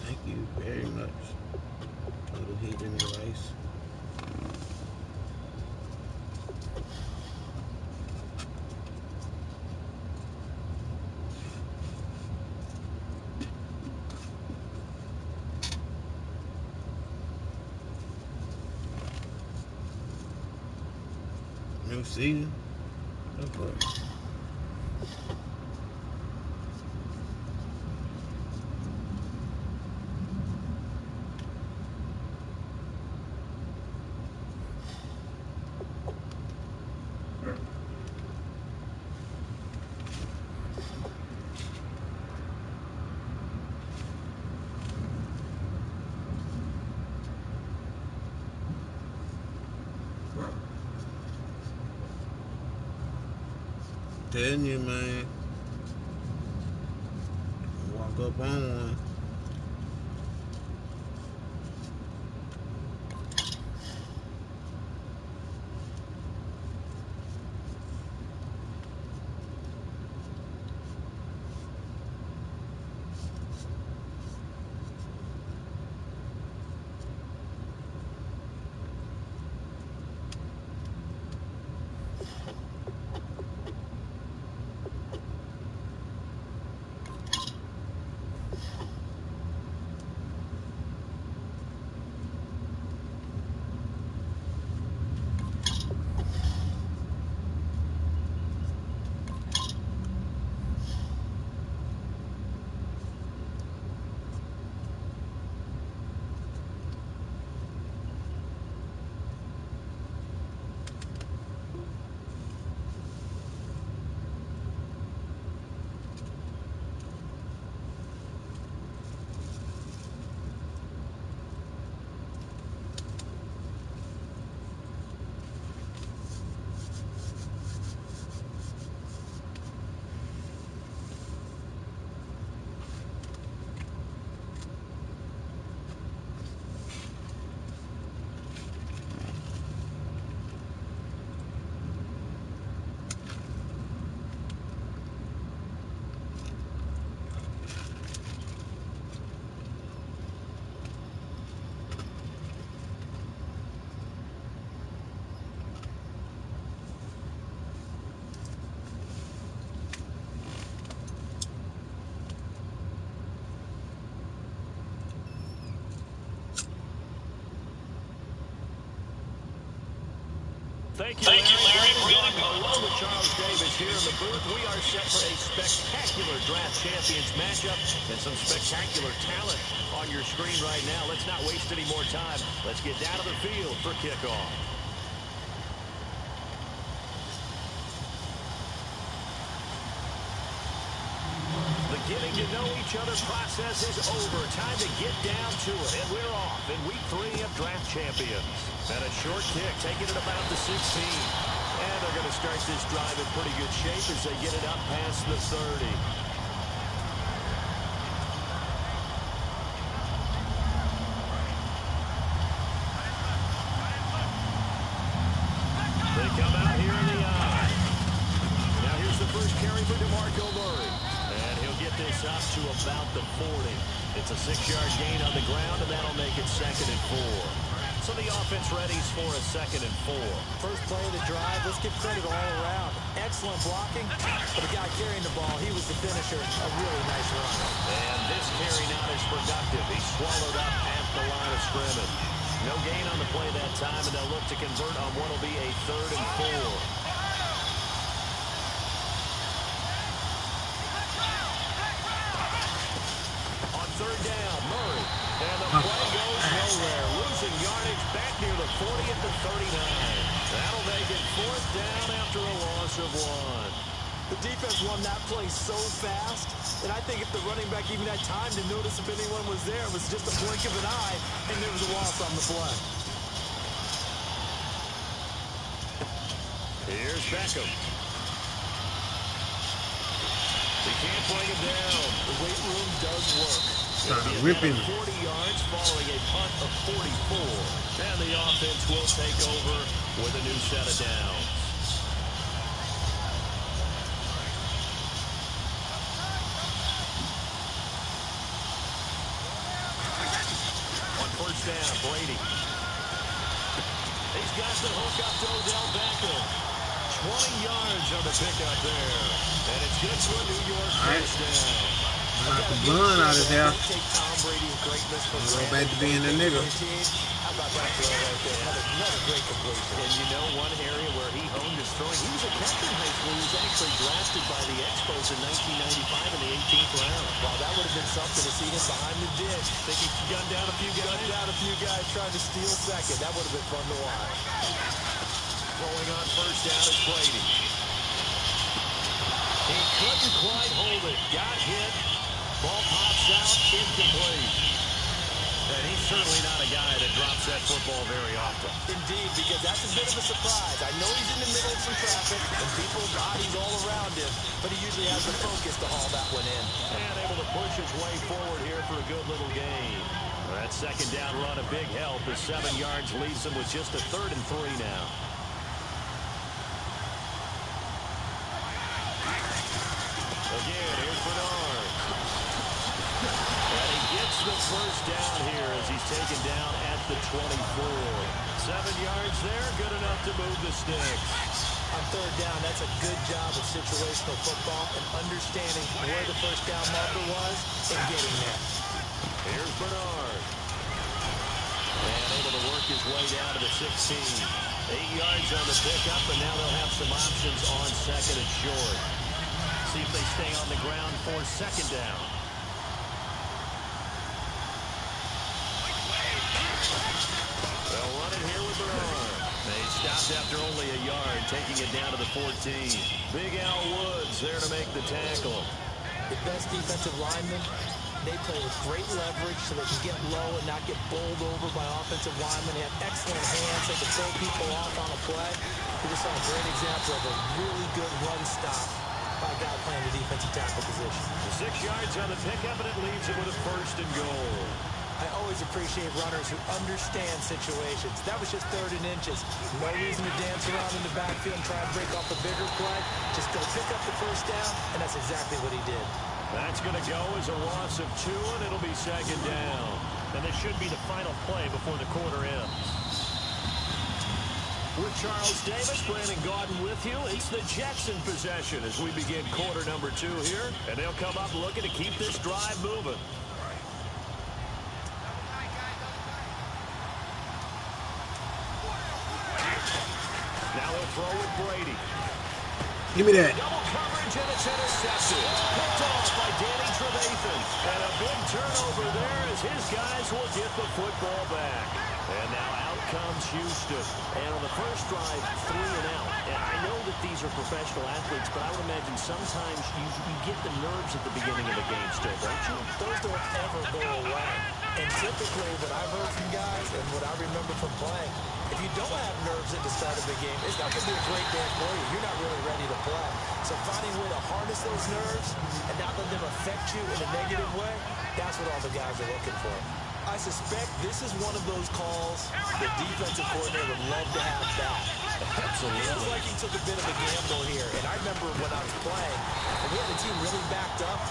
Thank you very much. Little hidden device. New season? Okay. Telling you, man. Walk up on one. Thank you, Larry. Along with Charles Davis here in the booth, we are set for a spectacular draft champions matchup and some spectacular talent on your screen right now. Let's not waste any more time. Let's get down to the field for kickoff. The getting to know each other process is over. Time to get down to it. And we're off in week 3 of draft champions. And a short kick, taking it about the 16. And they're going to start this drive in pretty good shape as they get it up past the 30. They come out here in the eye. Now here's the first carry for DeMarco Murray. And he'll get this up to about the 40. It's a 6-yard gain on the ground, and that'll make it 2nd and 4. So the offense readies for a 2nd and 4. First play of the drive, let's give credit all around. Excellent blocking, but the guy carrying the ball, he was the finisher. A really nice run. And this carry not as productive. He swallowed up at the line of scrimmage. No gain on the play that time, and they'll look to convert on what will be a 3rd and 4. Third down, Murray. And the play goes nowhere. Losing yardage back near the 40 at the 39. That'll make it 4th down after a loss of 1. The defense won that play so fast, And I think if the running back even had time to notice if anyone was there, it was just a blink of an eye, and there was a loss on the play. Here's Beckham. He can't bring him down. The weight room does work. Trying to rip him. 40 yards following a punt of 44. And the offense will take over with a new set of downs. On first down, Brady. He's got the hook up to Odell Beckham. 20 yards on the pickup there. And it's good for a New York first down. Knock the blood out of his hair. Take Tom Brady's greatness for Go back to being a nigga. How about that throw right there? Another great completion. And you know one area where he honed his throwing, he was a catcher in high school. He was actually drafted by the Expos in 1995 in the 18th round. Wow, that would have been something to see him behind the dish. Think he gunned down a few guys? Gunned down a few guys trying to steal second. That would have been fun to watch. Throwing on first down is Brady. He couldn't quite hold it. Got hit. Ball pops out, incomplete. And he's certainly not a guy that drops that football very often. Indeed, because that's a bit of a surprise. I know he's in the middle of some traffic, and people's bodies all around him, but he usually has the focus to haul that one in. And able to push his way forward here for a good little gain. That second down run, a big help, as 7 yards leaves him with just a 3rd and 3 now. Again, here's Bernard. And he gets the first down here as he's taken down at the 24. 7 yards there, good enough to move the sticks. On third down, that's a good job of situational football and understanding where the first down marker was and getting there. Here's Bernard. And able to work his way down to the 16. 8 yards on the pickup, and now they'll have some options on second and short. See if they stay on the ground for second down. They'll run it here with Bernard. They stopped after only a yard, taking it down to the 14. Big Al Woods there to make the tackle. The best defensive linemen, they play with great leverage so they can get low and not get bowled over by offensive linemen. They have excellent hands. They can throw people off on a play. We just saw a great example of a really good run stop by a guy playing the defensive tackle position. 6 yards on the pickup, and it leaves it with a 1st and goal. I always appreciate runners who understand situations. That was just 3rd and inches. No reason to dance around in the backfield and try and break off a bigger play. Just go pick up the first down, and that's exactly what he did. That's going to go as a loss of 2, and it'll be second down. And this should be the final play before the quarter ends. With Charles Davis, Brandon Gaudin with you. It's the Jets in possession as we begin quarter number 2 here. And they'll come up looking to keep this drive moving. Now they'll throw with Brady. Give me that. Double coverage, and it's intercepted. Picked off by Danny Trevathan. And a big turnover there as his guys will get the football back. And now out comes Houston. And on the first drive, 3 and out. And I know that these are professional athletes, but I would imagine sometimes you get the nerves at the beginning of the game still, don't you? Those don't ever go away. And typically, what I've heard from guys and what I remember from playing, if you don't have nerves at the start of the game, it's not going to be a great day for you. You're not really ready to play. So finding a way to harness those nerves and not let them affect you in a negative way, that's what all the guys are looking for. I suspect this is one of those calls the defensive coordinator would love to have back. Absolutely. It feels like he took a bit of a gamble here. And I remember when I was playing, and we had a team really backed up,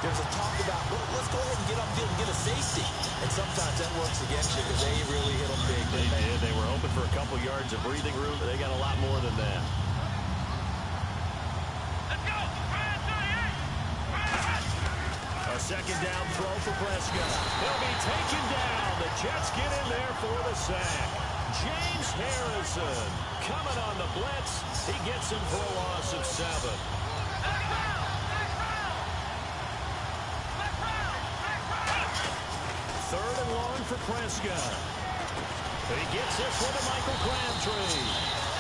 there was a talk about, well, let's go ahead and get upfield and get a safety. And sometimes that works against you because they really hit them big. They did. They were hoping for a couple yards of breathing room, but they got a lot more than that. A second down throw for Prescott. He'll be taken down. The Jets get in there for the sack. James Harrison coming on the blitz. He gets him for a loss of 7. Third and long for Prescott. He gets this one to Michael Crabtree.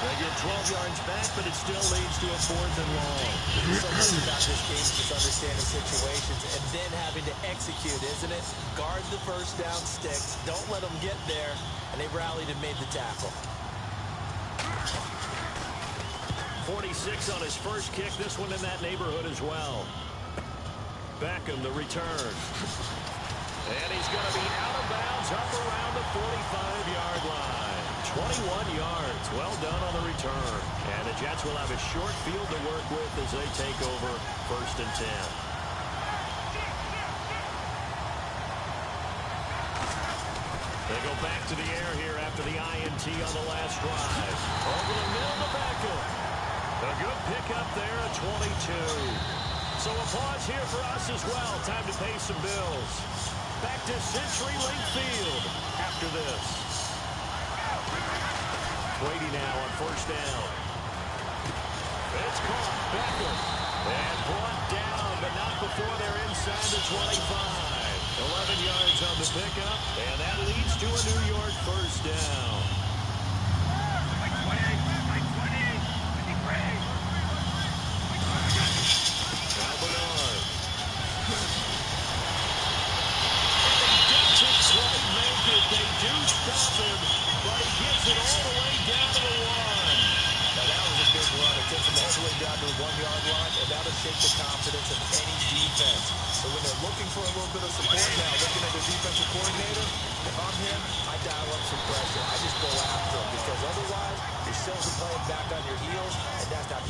They get 12 yards back, but it still leads to a 4th and long. So much about this game is just understanding situations and then having to execute, isn't it? Guard the first down sticks. Don't let them get there. And they rallied and made the tackle. 46 on his first kick. This one in that neighborhood as well. Beckham, the return. And he's going to be out of bounds up around the 45-yard line. 21 yards. Well done on the return. And the Jets will have a short field to work with as they take over 1st and 10. They go back to the air here after the INT on the last drive. Over the middle to Beckham. A good pickup there at 22. So a pause here for us as well. Time to pay some bills. Back to CenturyLink Field after this. Brady now on 1st down. It's caught. Beckham. And brought down, but not before they're inside the 25. 11 yards on the pickup, and that leads to a New York 1st down. Now Bernard. And he doesn't quite make it. They do stop him, but he gets it all the way down to the 1. Now, that was a big run. It takes them all the way down to the 1-yard line, and that'll shake the confidence of any defense. So when they're looking for a little bit of support now, looking at their defensive coordinator, if I'm him, I dial up some pressure. I just go after him because otherwise you're still playing back on your heels, and that's not...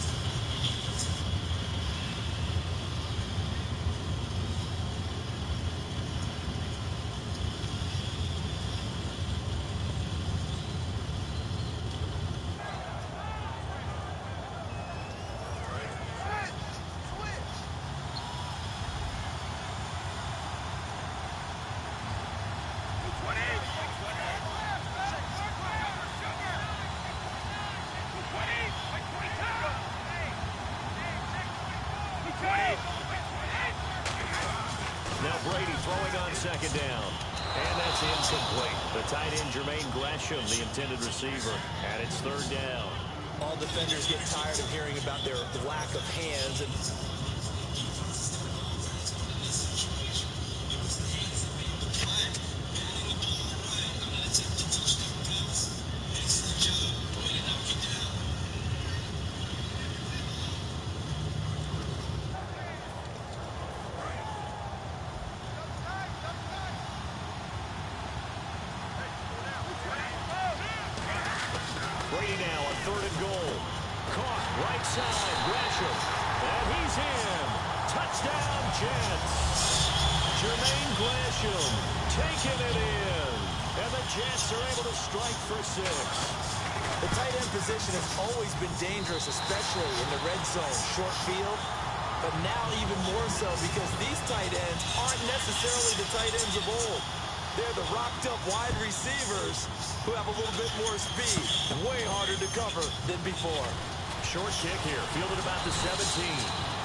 Now Brady throwing on 2nd down. And that's incomplete. The tight end, Jermaine Gresham, the intended receiver. And it's 3rd down. All defenders get tired of hearing about their lack of hands. And Brady now on 3rd and goal. Caught right side, Gresham. And he's in. Touchdown, Jets. Jermaine Gresham taking it in. And the Jets are able to strike for 6. the tight end position has always been dangerous, especially in the red zone, short field. But now even more so because these tight ends aren't necessarily the tight ends of old. They're the rocked-up wide receivers who have a little bit more speed. Way harder to cover than before. Short kick here, fielded about the 17.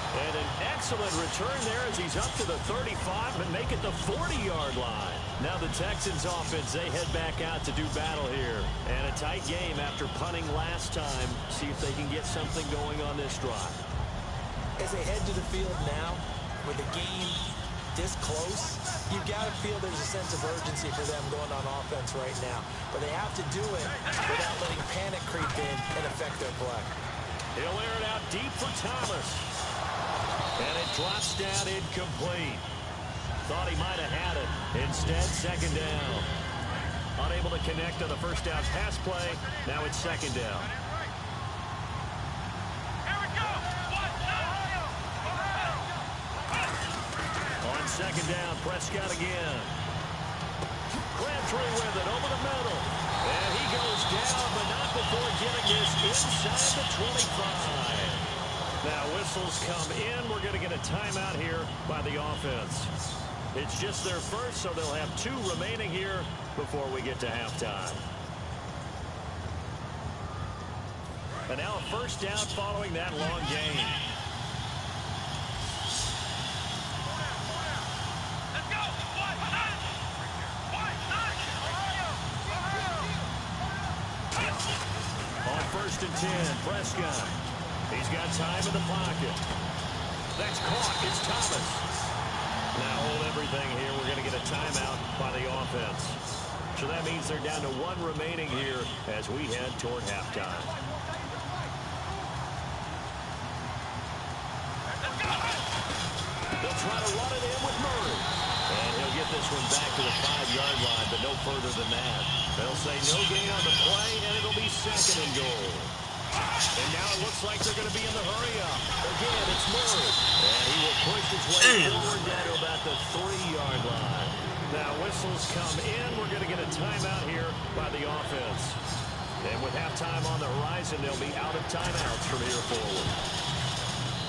And an excellent return there as he's up to the 35 and make it the 40-yard line. Now the Texans offense, they head back out to do battle here. And a tight game after punting last time. See if they can get something going on this drive. As they head to the field now, with the game this close, you've got to feel there's a sense of urgency for them going on offense right now. But they have to do it without letting panic creep in and affect their play. He'll air it out deep for Thomas. And it drops down incomplete. Thought he might have had it. Instead, 2nd down. Unable to connect on the 1st down pass play. Now it's 2nd down. On 2nd down, Prescott again. Crabtree with it over the middle. And he goes down, but not before getting this inside the 25. Now whistles come in. We're going to get a timeout here by the offense. It's just their first, so they'll have 2 remaining here before we get to halftime. And now a 1st down following that long gain. On first and 10. Prescott. He's got time in the pocket. That's caught. It's Thomas. Now hold everything here. We're going to get a timeout by the offense. So that means they're down to one remaining here as we head toward halftime. They'll try to run it in with Murray. And he'll get this one back to the 5-yard line, but no further than that. They'll say no gain on the play, and it'll be second and goal. And now it looks like they're going to be in the hurry-up. Again, it's Murray. And he will push his way forward down to about the 3-yard line. Now, whistles come in. We're going to get a timeout here by the offense. And with halftime on the horizon, they'll be out of timeouts from here forward.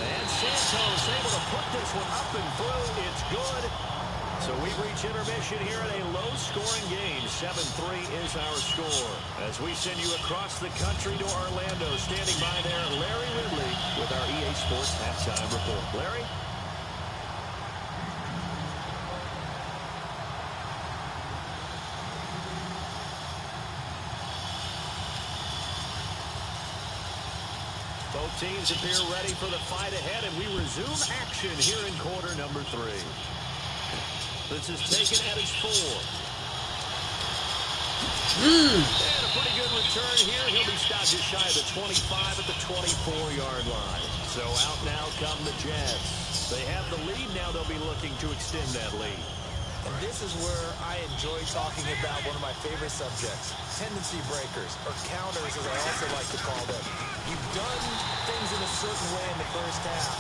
And Santos able to put this one up and through. It's good. So we reach intermission here in a low-scoring game. 7-3 is our score. As we send you across the country to Orlando, standing by there, Larry Ridley with our EA Sports halftime report. Larry? Both teams appear ready for the fight ahead, and we resume action here in quarter number 3. This is taken at its 4. And a pretty good return here. He'll be stopped just shy of the 25 at the 24-yard line. So out now come the Jets. They have the lead. Now they'll be looking to extend that lead. And this is where I enjoy talking about one of my favorite subjects, tendency breakers, or counters as I also like to call them. You've done things in a certain way in the first half,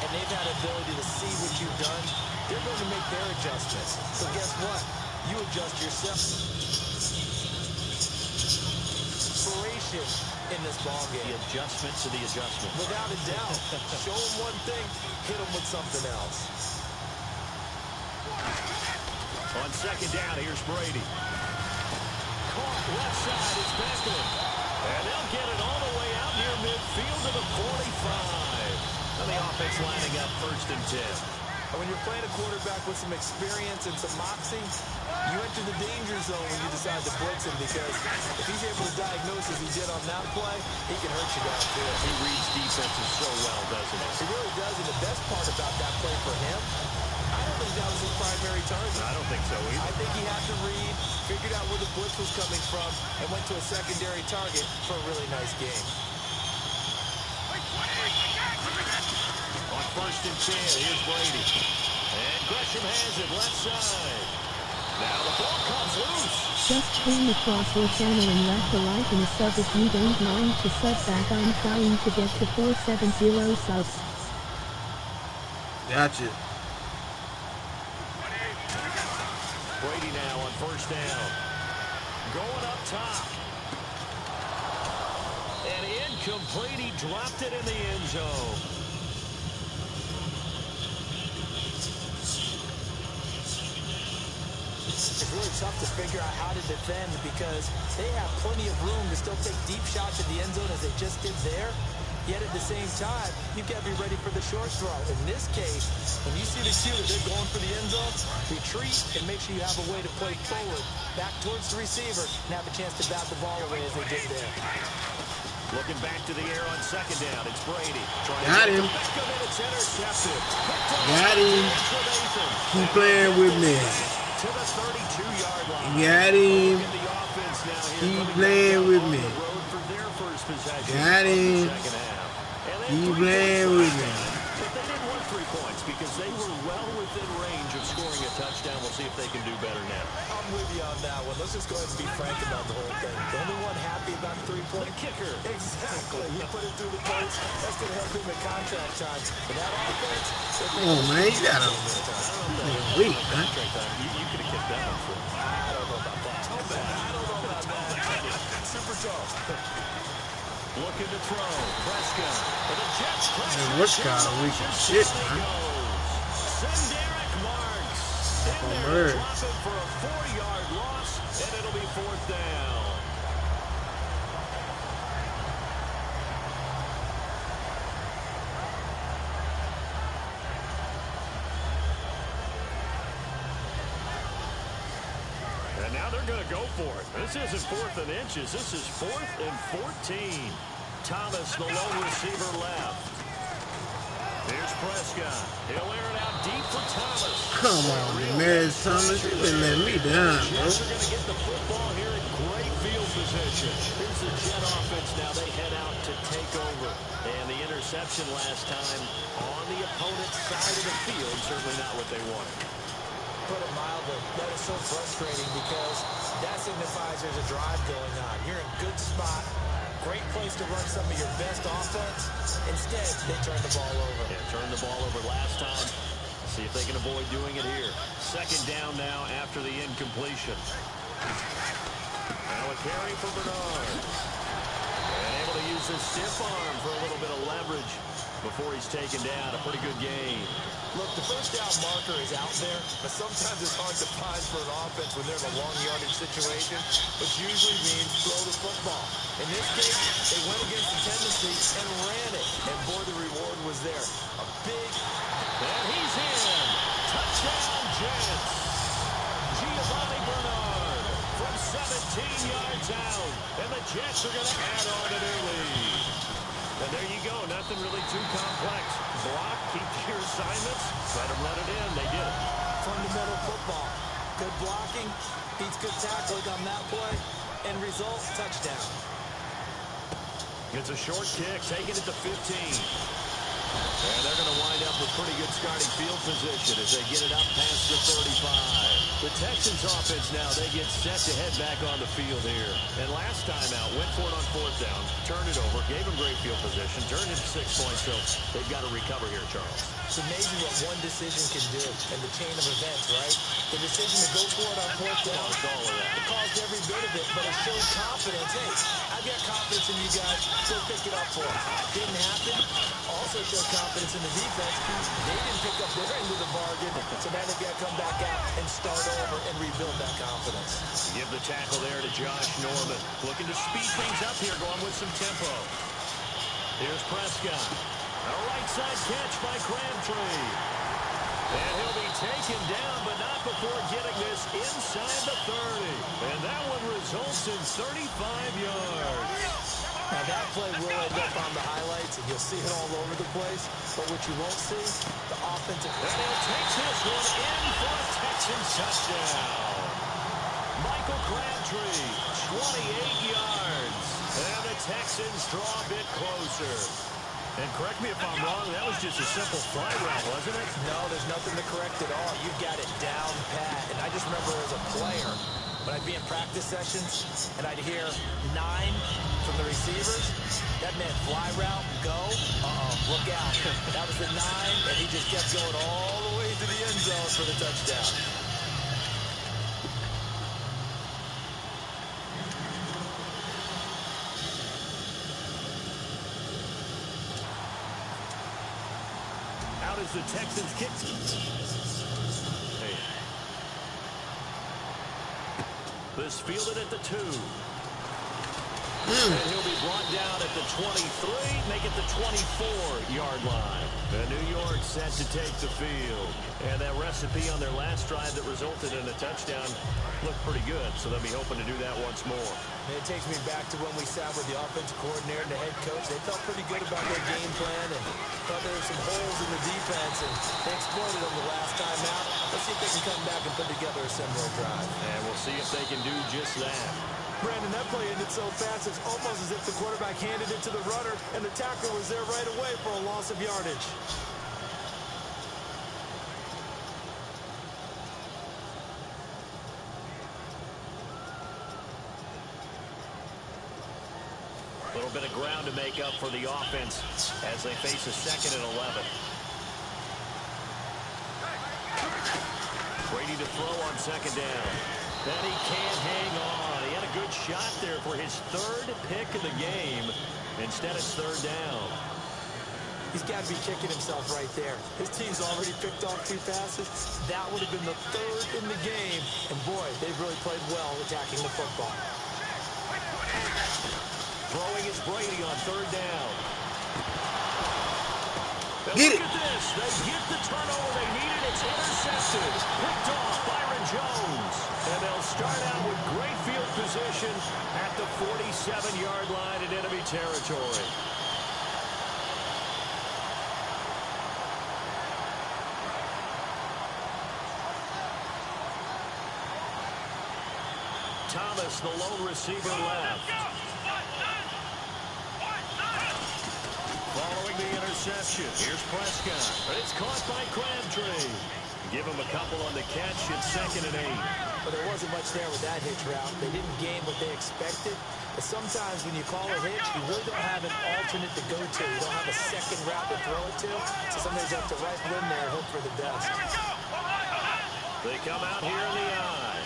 and they've had the ability to see what you've done. They're going to make their adjustments. So guess what? You adjust yourself. Inspiration in this ball game. The adjustment to the adjustment. Without a doubt. Show them one thing, hit them with something else. On second down, here's Brady. Caught left side, it's Beckham. And they'll get it all the way out near midfield to the 45. And the offense lining up first and 10. And when you're playing a quarterback with some experience and some moxie, you enter the danger zone when you decide to blitz him, because if he's able to diagnose as he did on that play, he can hurt you downfield. He reads defenses so well, doesn't he? He really does, and the best part about that play for him, I don't think that was his primary target. I don't think so either. I think he had to read, figured out where the blitz was coming from, and went to a secondary target for a really nice game. On first and 10, here's Brady. And Gresham has it left side. Now the ball comes loose. Just came across your channel and left a like and a sub if you don't mind to sub back. I'm trying to get to 470 subs. Gotcha. Brady now on first down. Going up top. And incomplete. He dropped it in the end zone. It's really tough to figure out how to defend, because they have plenty of room to still take deep shots at the end zone as they just did there. Yet at the same time, you've got to be ready for the short throw. In this case, when you see the cue that they're going for the end zone, retreat and make sure you have a way to play forward, back towards the receiver, and have a chance to bat the ball away as they did there. Looking back to the air on second down, it's Brady. Got him. It's intercepted. Got him. Keep playing with me. To the 32-yard line. Got him. Keep playing with me. Got him. Keep playing with me. But they didn't want 3 points because they were well within range of scoring a touchdown. We'll see if they can do better now. I'm with you on that one. Let's just go ahead and be frank about the whole thing. The only one happy about the 3-point kicker. Exactly. He put it through the post. That's going to help him at contract time. But that offense... Oh, man, you got to weak, huh? You could have kicked that one for him. I don't know about that. I don't know about that. Super tough. Looking to throw. Prescott. For the Jets. Man, what's kind of weak as shit, man? Send Derek Marks. In there, drop it for a 4-yard loss, and it'll be 4th down. And now they're going to go for it. This isn't 4th and inches. This is 4th and 14. Thomas, the lone receiver, left. Here's Prescott. He'll air it out deep for Thomas. Come on, Demarius Thomas. You've been letting me down, bro. Jets are going to get the football here in great field position. Here's the Jet offense now. They head out to take over. And the interception last time on the opponent's side of the field. Certainly not what they wanted. Put it mildly, that is so frustrating because that signifies there's a drive going on. You're in a good spot. Great place to run some of your best offense. Instead, they turn the ball over. Yeah, turned the ball over last time. See if they can avoid doing it here. 2nd down now after the incompletion. Now a carry for Bernard. And able to use his stiff arm for a little bit of leverage before he's taken down. A pretty good gain. Look, the first down marker is out there, but sometimes it's hard to find for an offense when they're in a long yardage situation, which usually means throw the football. In this case, they went against the tendency and ran it. And boy, the reward was there. A big... And he's in. Touchdown, Jets. Giovanni Bernard from 17 yards out. And the Jets are going to add on to their lead. And there you go. Nothing really too complex. Block, keep your assignments, let them run it in. They did it. Fundamental football. Good blocking, beats good tackling on that play, and result, touchdown. It's a short kick, taking it to 15. And they're going to wind up with pretty good starting field position as they get it up past the 35. The Texans offense now, they get set to head back on the field here. And last time out, went for it on 4th down, turned it over, gave them great field position, turned it to 6 points, so they've got to recover here, Charles. It's amazing what one decision can do in the chain of events, right? The decision to go for it on 4th down, All of that. it caused every bit of it, but it showed confidence. Hey, I've got confidence in you guys. Go pick it up for us. Didn't happen. Also showed confidence in the defense. They didn't pick up their end of the bargain, so now they've got to come back out and start over and rebuild that confidence. Give the tackle there to Josh Norman. Looking to speed things up here, going with some tempo. Here's Prescott. A right side catch by Crabtree. And he'll be taken down, but not before getting this inside the 30. And that one results in 35 yards. Now that play will end up on the highlights, and you'll see it all over the place. But what you won't see, the offensive... And he'll take this one in for a Texans touchdown. Michael Crabtree, 28 yards. And the Texans draw a bit closer. And correct me if I'm wrong, that was just a simple fly route, wasn't it? No, there's nothing to correct at all. You've got it down pat. And I just remember as a player, when I'd be in practice sessions, and I'd hear 9 from the receivers, that meant fly route, go, look out. That was the 9, and he just kept going all the way to the end zone for the touchdown. As the Texans kick. Hey. This fielded at the 2. And he'll be brought down at the 23, make it the 24-yard line. And New York set to take the field. And that recipe on their last drive that resulted in a touchdown looked pretty good, so they'll be hoping to do that once more. And it takes me back to when we sat with the offensive coordinator and the head coach. They felt pretty good about their game plan and thought there were some holes in the defense, and they exploited them the last time out. Let's see if they can come back and put together a similar drive. And we'll see if they can do just that. Brandon, that play ended so fast, it's almost as if the quarterback handed it to the runner, and the tackler was there right away for a loss of yardage. A little bit of ground to make up for the offense as they face a 2nd and 11. Brady to throw on 2nd down. Then he can't hang on. He had a good shot there for his 3rd pick of the game. Instead, it's 3rd down. He's got to be kicking himself right there. His team's already picked off 2 passes. That would have been the 3rd in the game. And boy, they've really played well attacking the football. Throwing is Brady on 3rd down. And Get look it. at this. They get the turnover they needed. It's intercepted. Picked off Byron Jones. And they'll start out with great field position at the 47-yard line in enemy territory. Thomas, the lone receiver, left. Following the interception, here's Prescott. But it's caught by Crabtree. Give him a couple on the catch. It's 2nd and 8. But there wasn't much there with that hitch route. They didn't gain what they expected. But sometimes when you call a hitch, you really don't have an alternate to go to. You don't have a second route to throw it to. So sometimes you have to rifle in there and hope for the best. They come out here in the eye.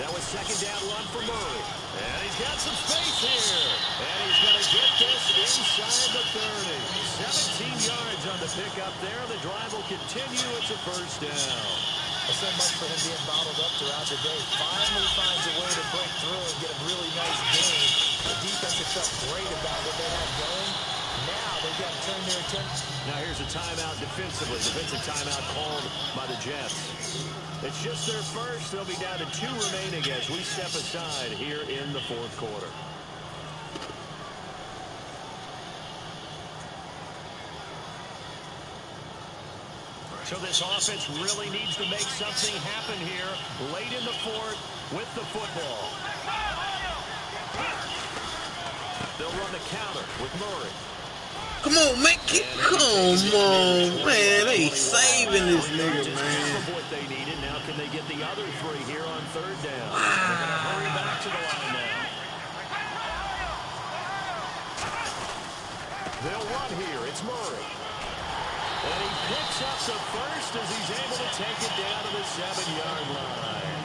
That was 2nd down run for Murray. And he's got some space here. And he's going to get this inside the 30. 17 yards on the pickup there. The drive will continue. It's a 1st down. Well, so much for him being bottled up throughout the day. Finally finds a way to break through and get a really nice game. The defense had felt great about what they had going. Now they've got to turn their attention. Now here's a timeout defensively. Defensive timeout called by the Jets. It's just their first. They'll be down to 2 remaining as we step aside here in the 4th quarter. So this offense really needs to make something happen here late in the 4th with the football. They'll run the counter with Murray. Come on, man. Come on, man. They saving this nigga, man. What they needed. Now can they get the other 3 here on 3rd down? They're going to hurry back to the line now. They'll run here. It's Murray. And he picks up the first as he's able to take it down to the 7-yard line.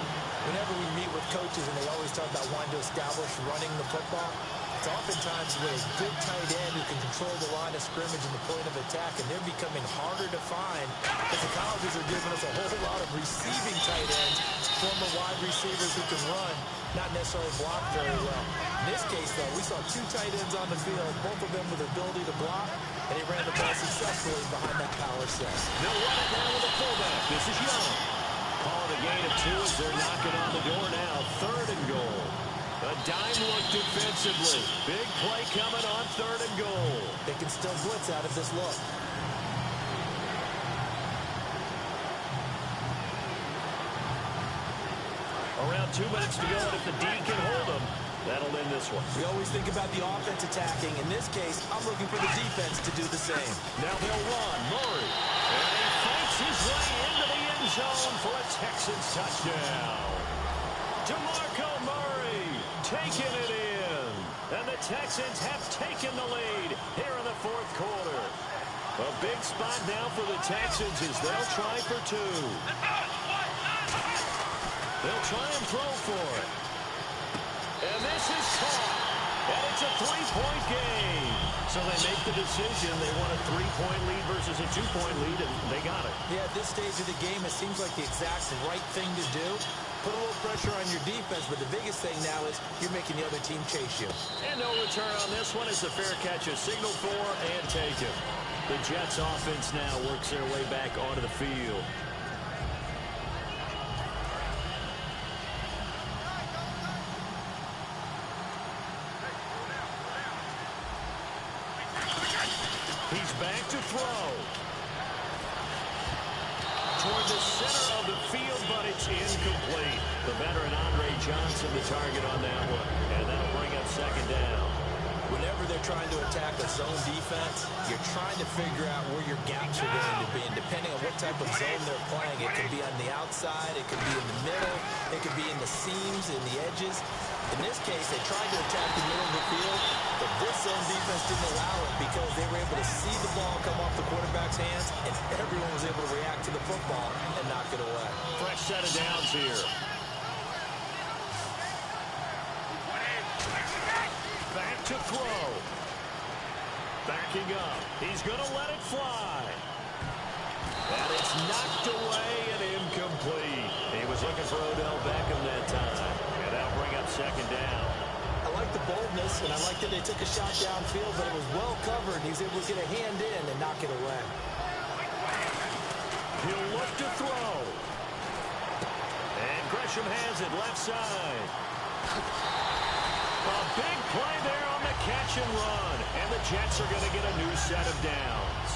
Whenever we meet with coaches and they always talk about wanting to establish running the football, it's oftentimes with a good tight end who can control the line of scrimmage and the point of attack, and they're becoming harder to find because the colleges are giving us a whole lot of receiving tight ends, former wide receivers who can run, not necessarily block very well. In this case, though, we saw 2 tight ends on the field, both of them with the ability to block, and he ran the ball successfully behind that power set. They'll run it now with a fullback. This is Young. Calling a gain of 2 as they're knocking on the door now. 3rd and goal. A dime look defensively. Big play coming on 3rd and goal. They can still blitz out of this look. Around 2 minutes to go, and if the D can hold them, that'll end this one. We always think about the offense attacking. In this case, I'm looking for the defense to do the same. Now they'll run. Murray. And he fights his way into the end zone for a Texans touchdown. DeMarco Murray taking it in. And the Texans have taken the lead here in the 4th quarter. A big spot now for the Texans as they'll try for 2. They'll try and throw for it. And this is caught. And it's a 3-point game. So they make the decision. They want a 3-point lead versus a 2-point lead, and they got it. Yeah, at this stage of the game, it seems like the exact right thing to do. Put a little pressure on your defense, but the biggest thing now is you're making the other team chase you. And no return on this one. It's a fair catch, a signal for, and taken. The Jets offense now works their way back onto the field. He's back to throw. Toward the center of the field, but it's incomplete. The veteran Andre Johnson, the target on that one. And that'll bring up 2nd down. Whenever they're trying to attack a zone defense, you're trying to figure out where your gaps are going to be. And depending on what type of zone they're playing, it could be on the outside, it could be in the middle, it could be in the seams, in the edges. In this case, they tried to attack the middle of the field, but this zone defense didn't allow it because they were able to see the ball come off the quarterback's hands, and everyone was able to react to the football and knock it away. Fresh set of downs here. Back to throw. Backing up. He's going to let it fly. And it's knocked away and incomplete. He was looking for Odell Beckham that time. And that'll bring up 2nd down. I like the boldness was, and I like that they took a shot downfield, but it was well covered. He was able to get a hand in and knock it away. He'll look to throw. And Gresham has it left side. A big play there on the catch and run. And the Jets are going to get a new set of downs.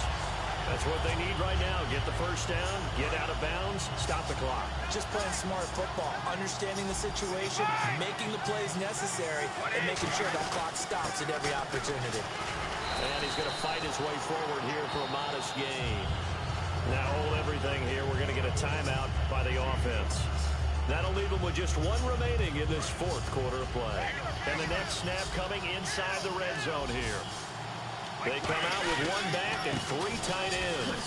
That's what they need right now. Get the first down, get out of bounds, stop the clock. Just playing smart football, understanding the situation, making the plays necessary, and making sure that clock stops at every opportunity. And he's going to fight his way forward here for a modest gain. Now hold everything here. We're going to get a timeout by the offense. That'll leave them with just one remaining in this fourth quarter of play. And the next snap coming inside the red zone here. They come out with one back and three tight ends.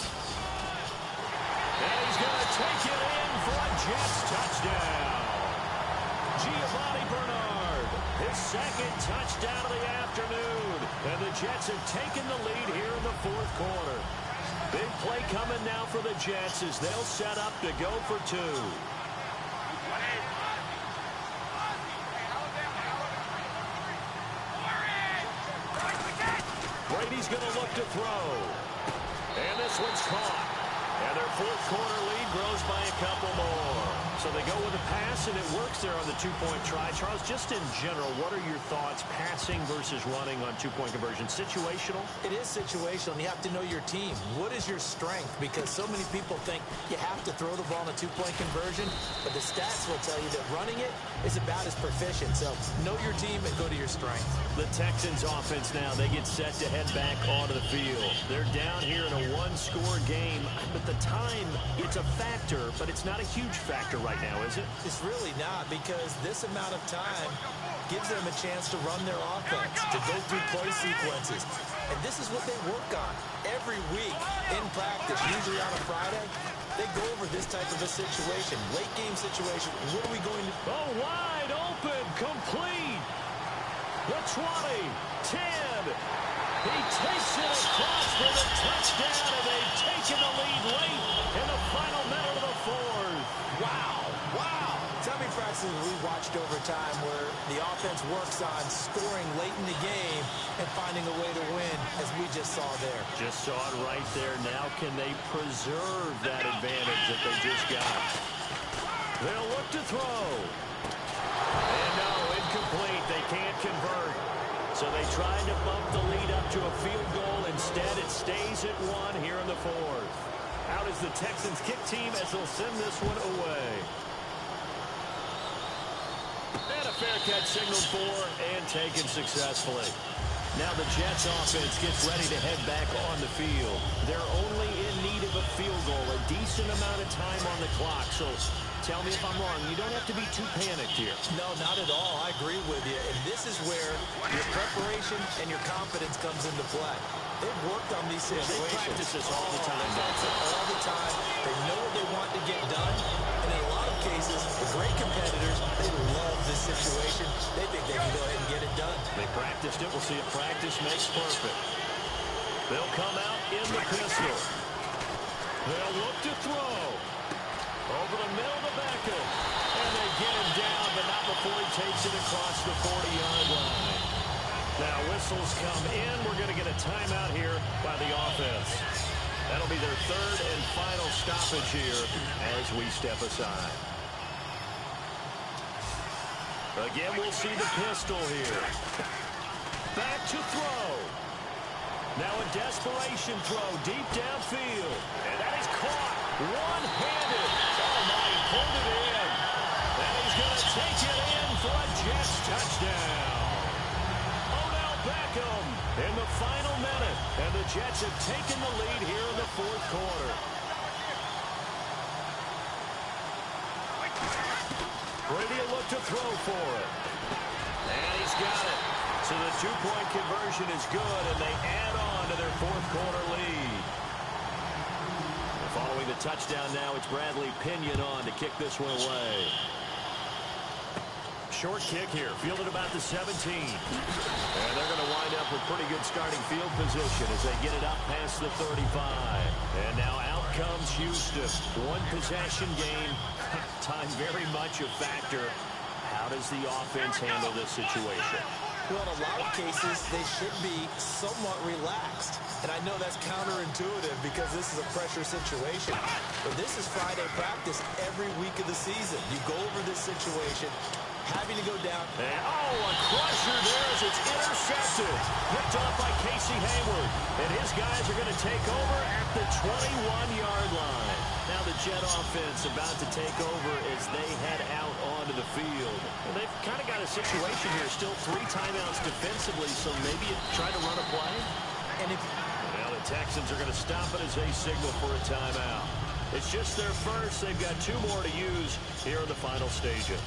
And he's going to take it in for a Jets touchdown. Giovanni Bernard, his second touchdown of the afternoon. And the Jets have taken the lead here in the fourth quarter. Big play coming now for the Jets as they'll set up to go for two. Brady's going to look to throw. And this one's caught. And their fourth quarter lead grows by a couple more. So they go with a pass, and it works there on the two-point try. Charles, just in general, what are your thoughts passing versus running on two-point conversion? Situational? It is situational, and you have to know your team. What is your strength? Because so many people think you have to throw the ball in a two-point conversion, but the stats will tell you that running it is about as proficient. So know your team and go to your strength. The Texans offense now, they get set to head back onto the field. They're down here in a one-score game, but the time, it's a factor, but it's not a huge factor right now, is it? It's really not, because this amount of time gives them a chance to run their offense, to go through play sequences. And this is what they work on every week in practice, usually on a Friday. They go over this type of a situation, late game situation. What are we going to... Oh, wide open, complete. The 20, 10. He takes it across for the touchdown, and they've taken the lead late in the final minute of the fourth. Wow, wow. How many practices we've watched over time where the offense works on scoring late in the game and finding a way to win, as we just saw there. Just saw it right there. Now can they preserve that advantage that they just got? They'll look to throw. And no, incomplete. They can't convert. So they tried to bump the lead up to a field goal. Instead, it stays at one here in the fourth. Out is the Texans kick team as they'll send this one away. And a fair catch signaled for and taken successfully. Now the Jets offense gets ready to head back on the field. They're only in need of a field goal, a decent amount of time on the clock. So tell me if I'm wrong. You don't have to be too panicked here. No, not at all. I agree with you. And this is where your preparation and your confidence comes into play. They've worked on these situations. They practice this all the time. That's it, all the time. They know what they want to get done. And in a lot of cases, the great competitors, they love this situation. They think they can go ahead and get it done. They practiced it. We'll see if practice makes perfect. They'll come out in the pistol. They'll look to throw. Over the middle to Beckham. And they get him down, but not before he takes it across the 40-yard line. Now whistles come in. We're going to get a timeout here by the offense. That'll be their third and final stoppage here as we step aside. Again, we'll see the pistol here. Back to throw. Now a desperation throw deep downfield. And that is caught one-handed. Oh, my, he pulled it in. And he's going to take it in for a Jets touchdown. Odell Beckham in the final minute. And the Jets have taken the lead here in the fourth quarter. Brady will look to throw for it. And he's got it. So the two-point conversion is good, and they add on to their fourth quarter lead. Following the touchdown now, it's Bradley Pinion on to kick this one away. Short kick here, fielded about the 17. And they're going to wind up with pretty good starting field position as they get it up past the 35. And now out comes Houston. One possession game. Time very much a factor. How does the offense handle this situation? Well, in a lot of cases, they should be somewhat relaxed. And I know that's counterintuitive because this is a pressure situation. But this is Friday practice every week of the season. You go over this situation, having to go down. And, a crusher there as it's intercepted. Picked off by Casey Hayward. And his guys are going to take over at the 21-yard line. Now the Jet offense about to take over as they head out onto the field. And they've kind of got a situation here. Still 3 timeouts defensively, so maybe you try to run a play. And Now the Texans are going to stop it as they signal for a timeout. It's just their first. They've got 2 more to use here in the final stages.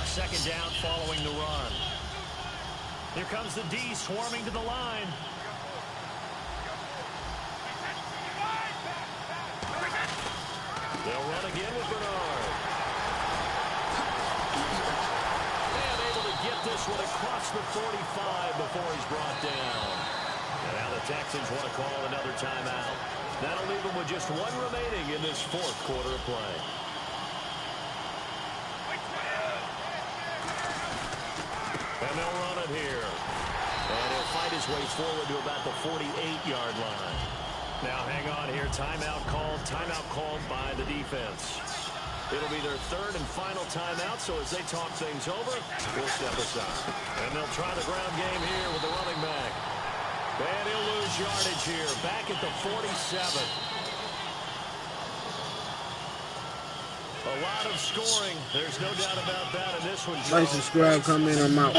Second down following the run. Here comes the D swarming to the line. They'll run again with Bernard. And able to get this one across the 45 before he's brought down. And now the Texans want to call another timeout. That'll leave them with just 1 remaining in this 4th quarter of play. And they'll run it here. And he'll fight his way forward to about the 48-yard line. Now hang on here. Timeout called by the defense. It'll be their 3rd and final timeout, so as they talk things over, we'll step aside. And they'll try the ground game here with the running back. And he'll lose yardage here, back at the 47. A lot of scoring. There's no doubt about that in this one. Like, subscribe, comment, I'm out.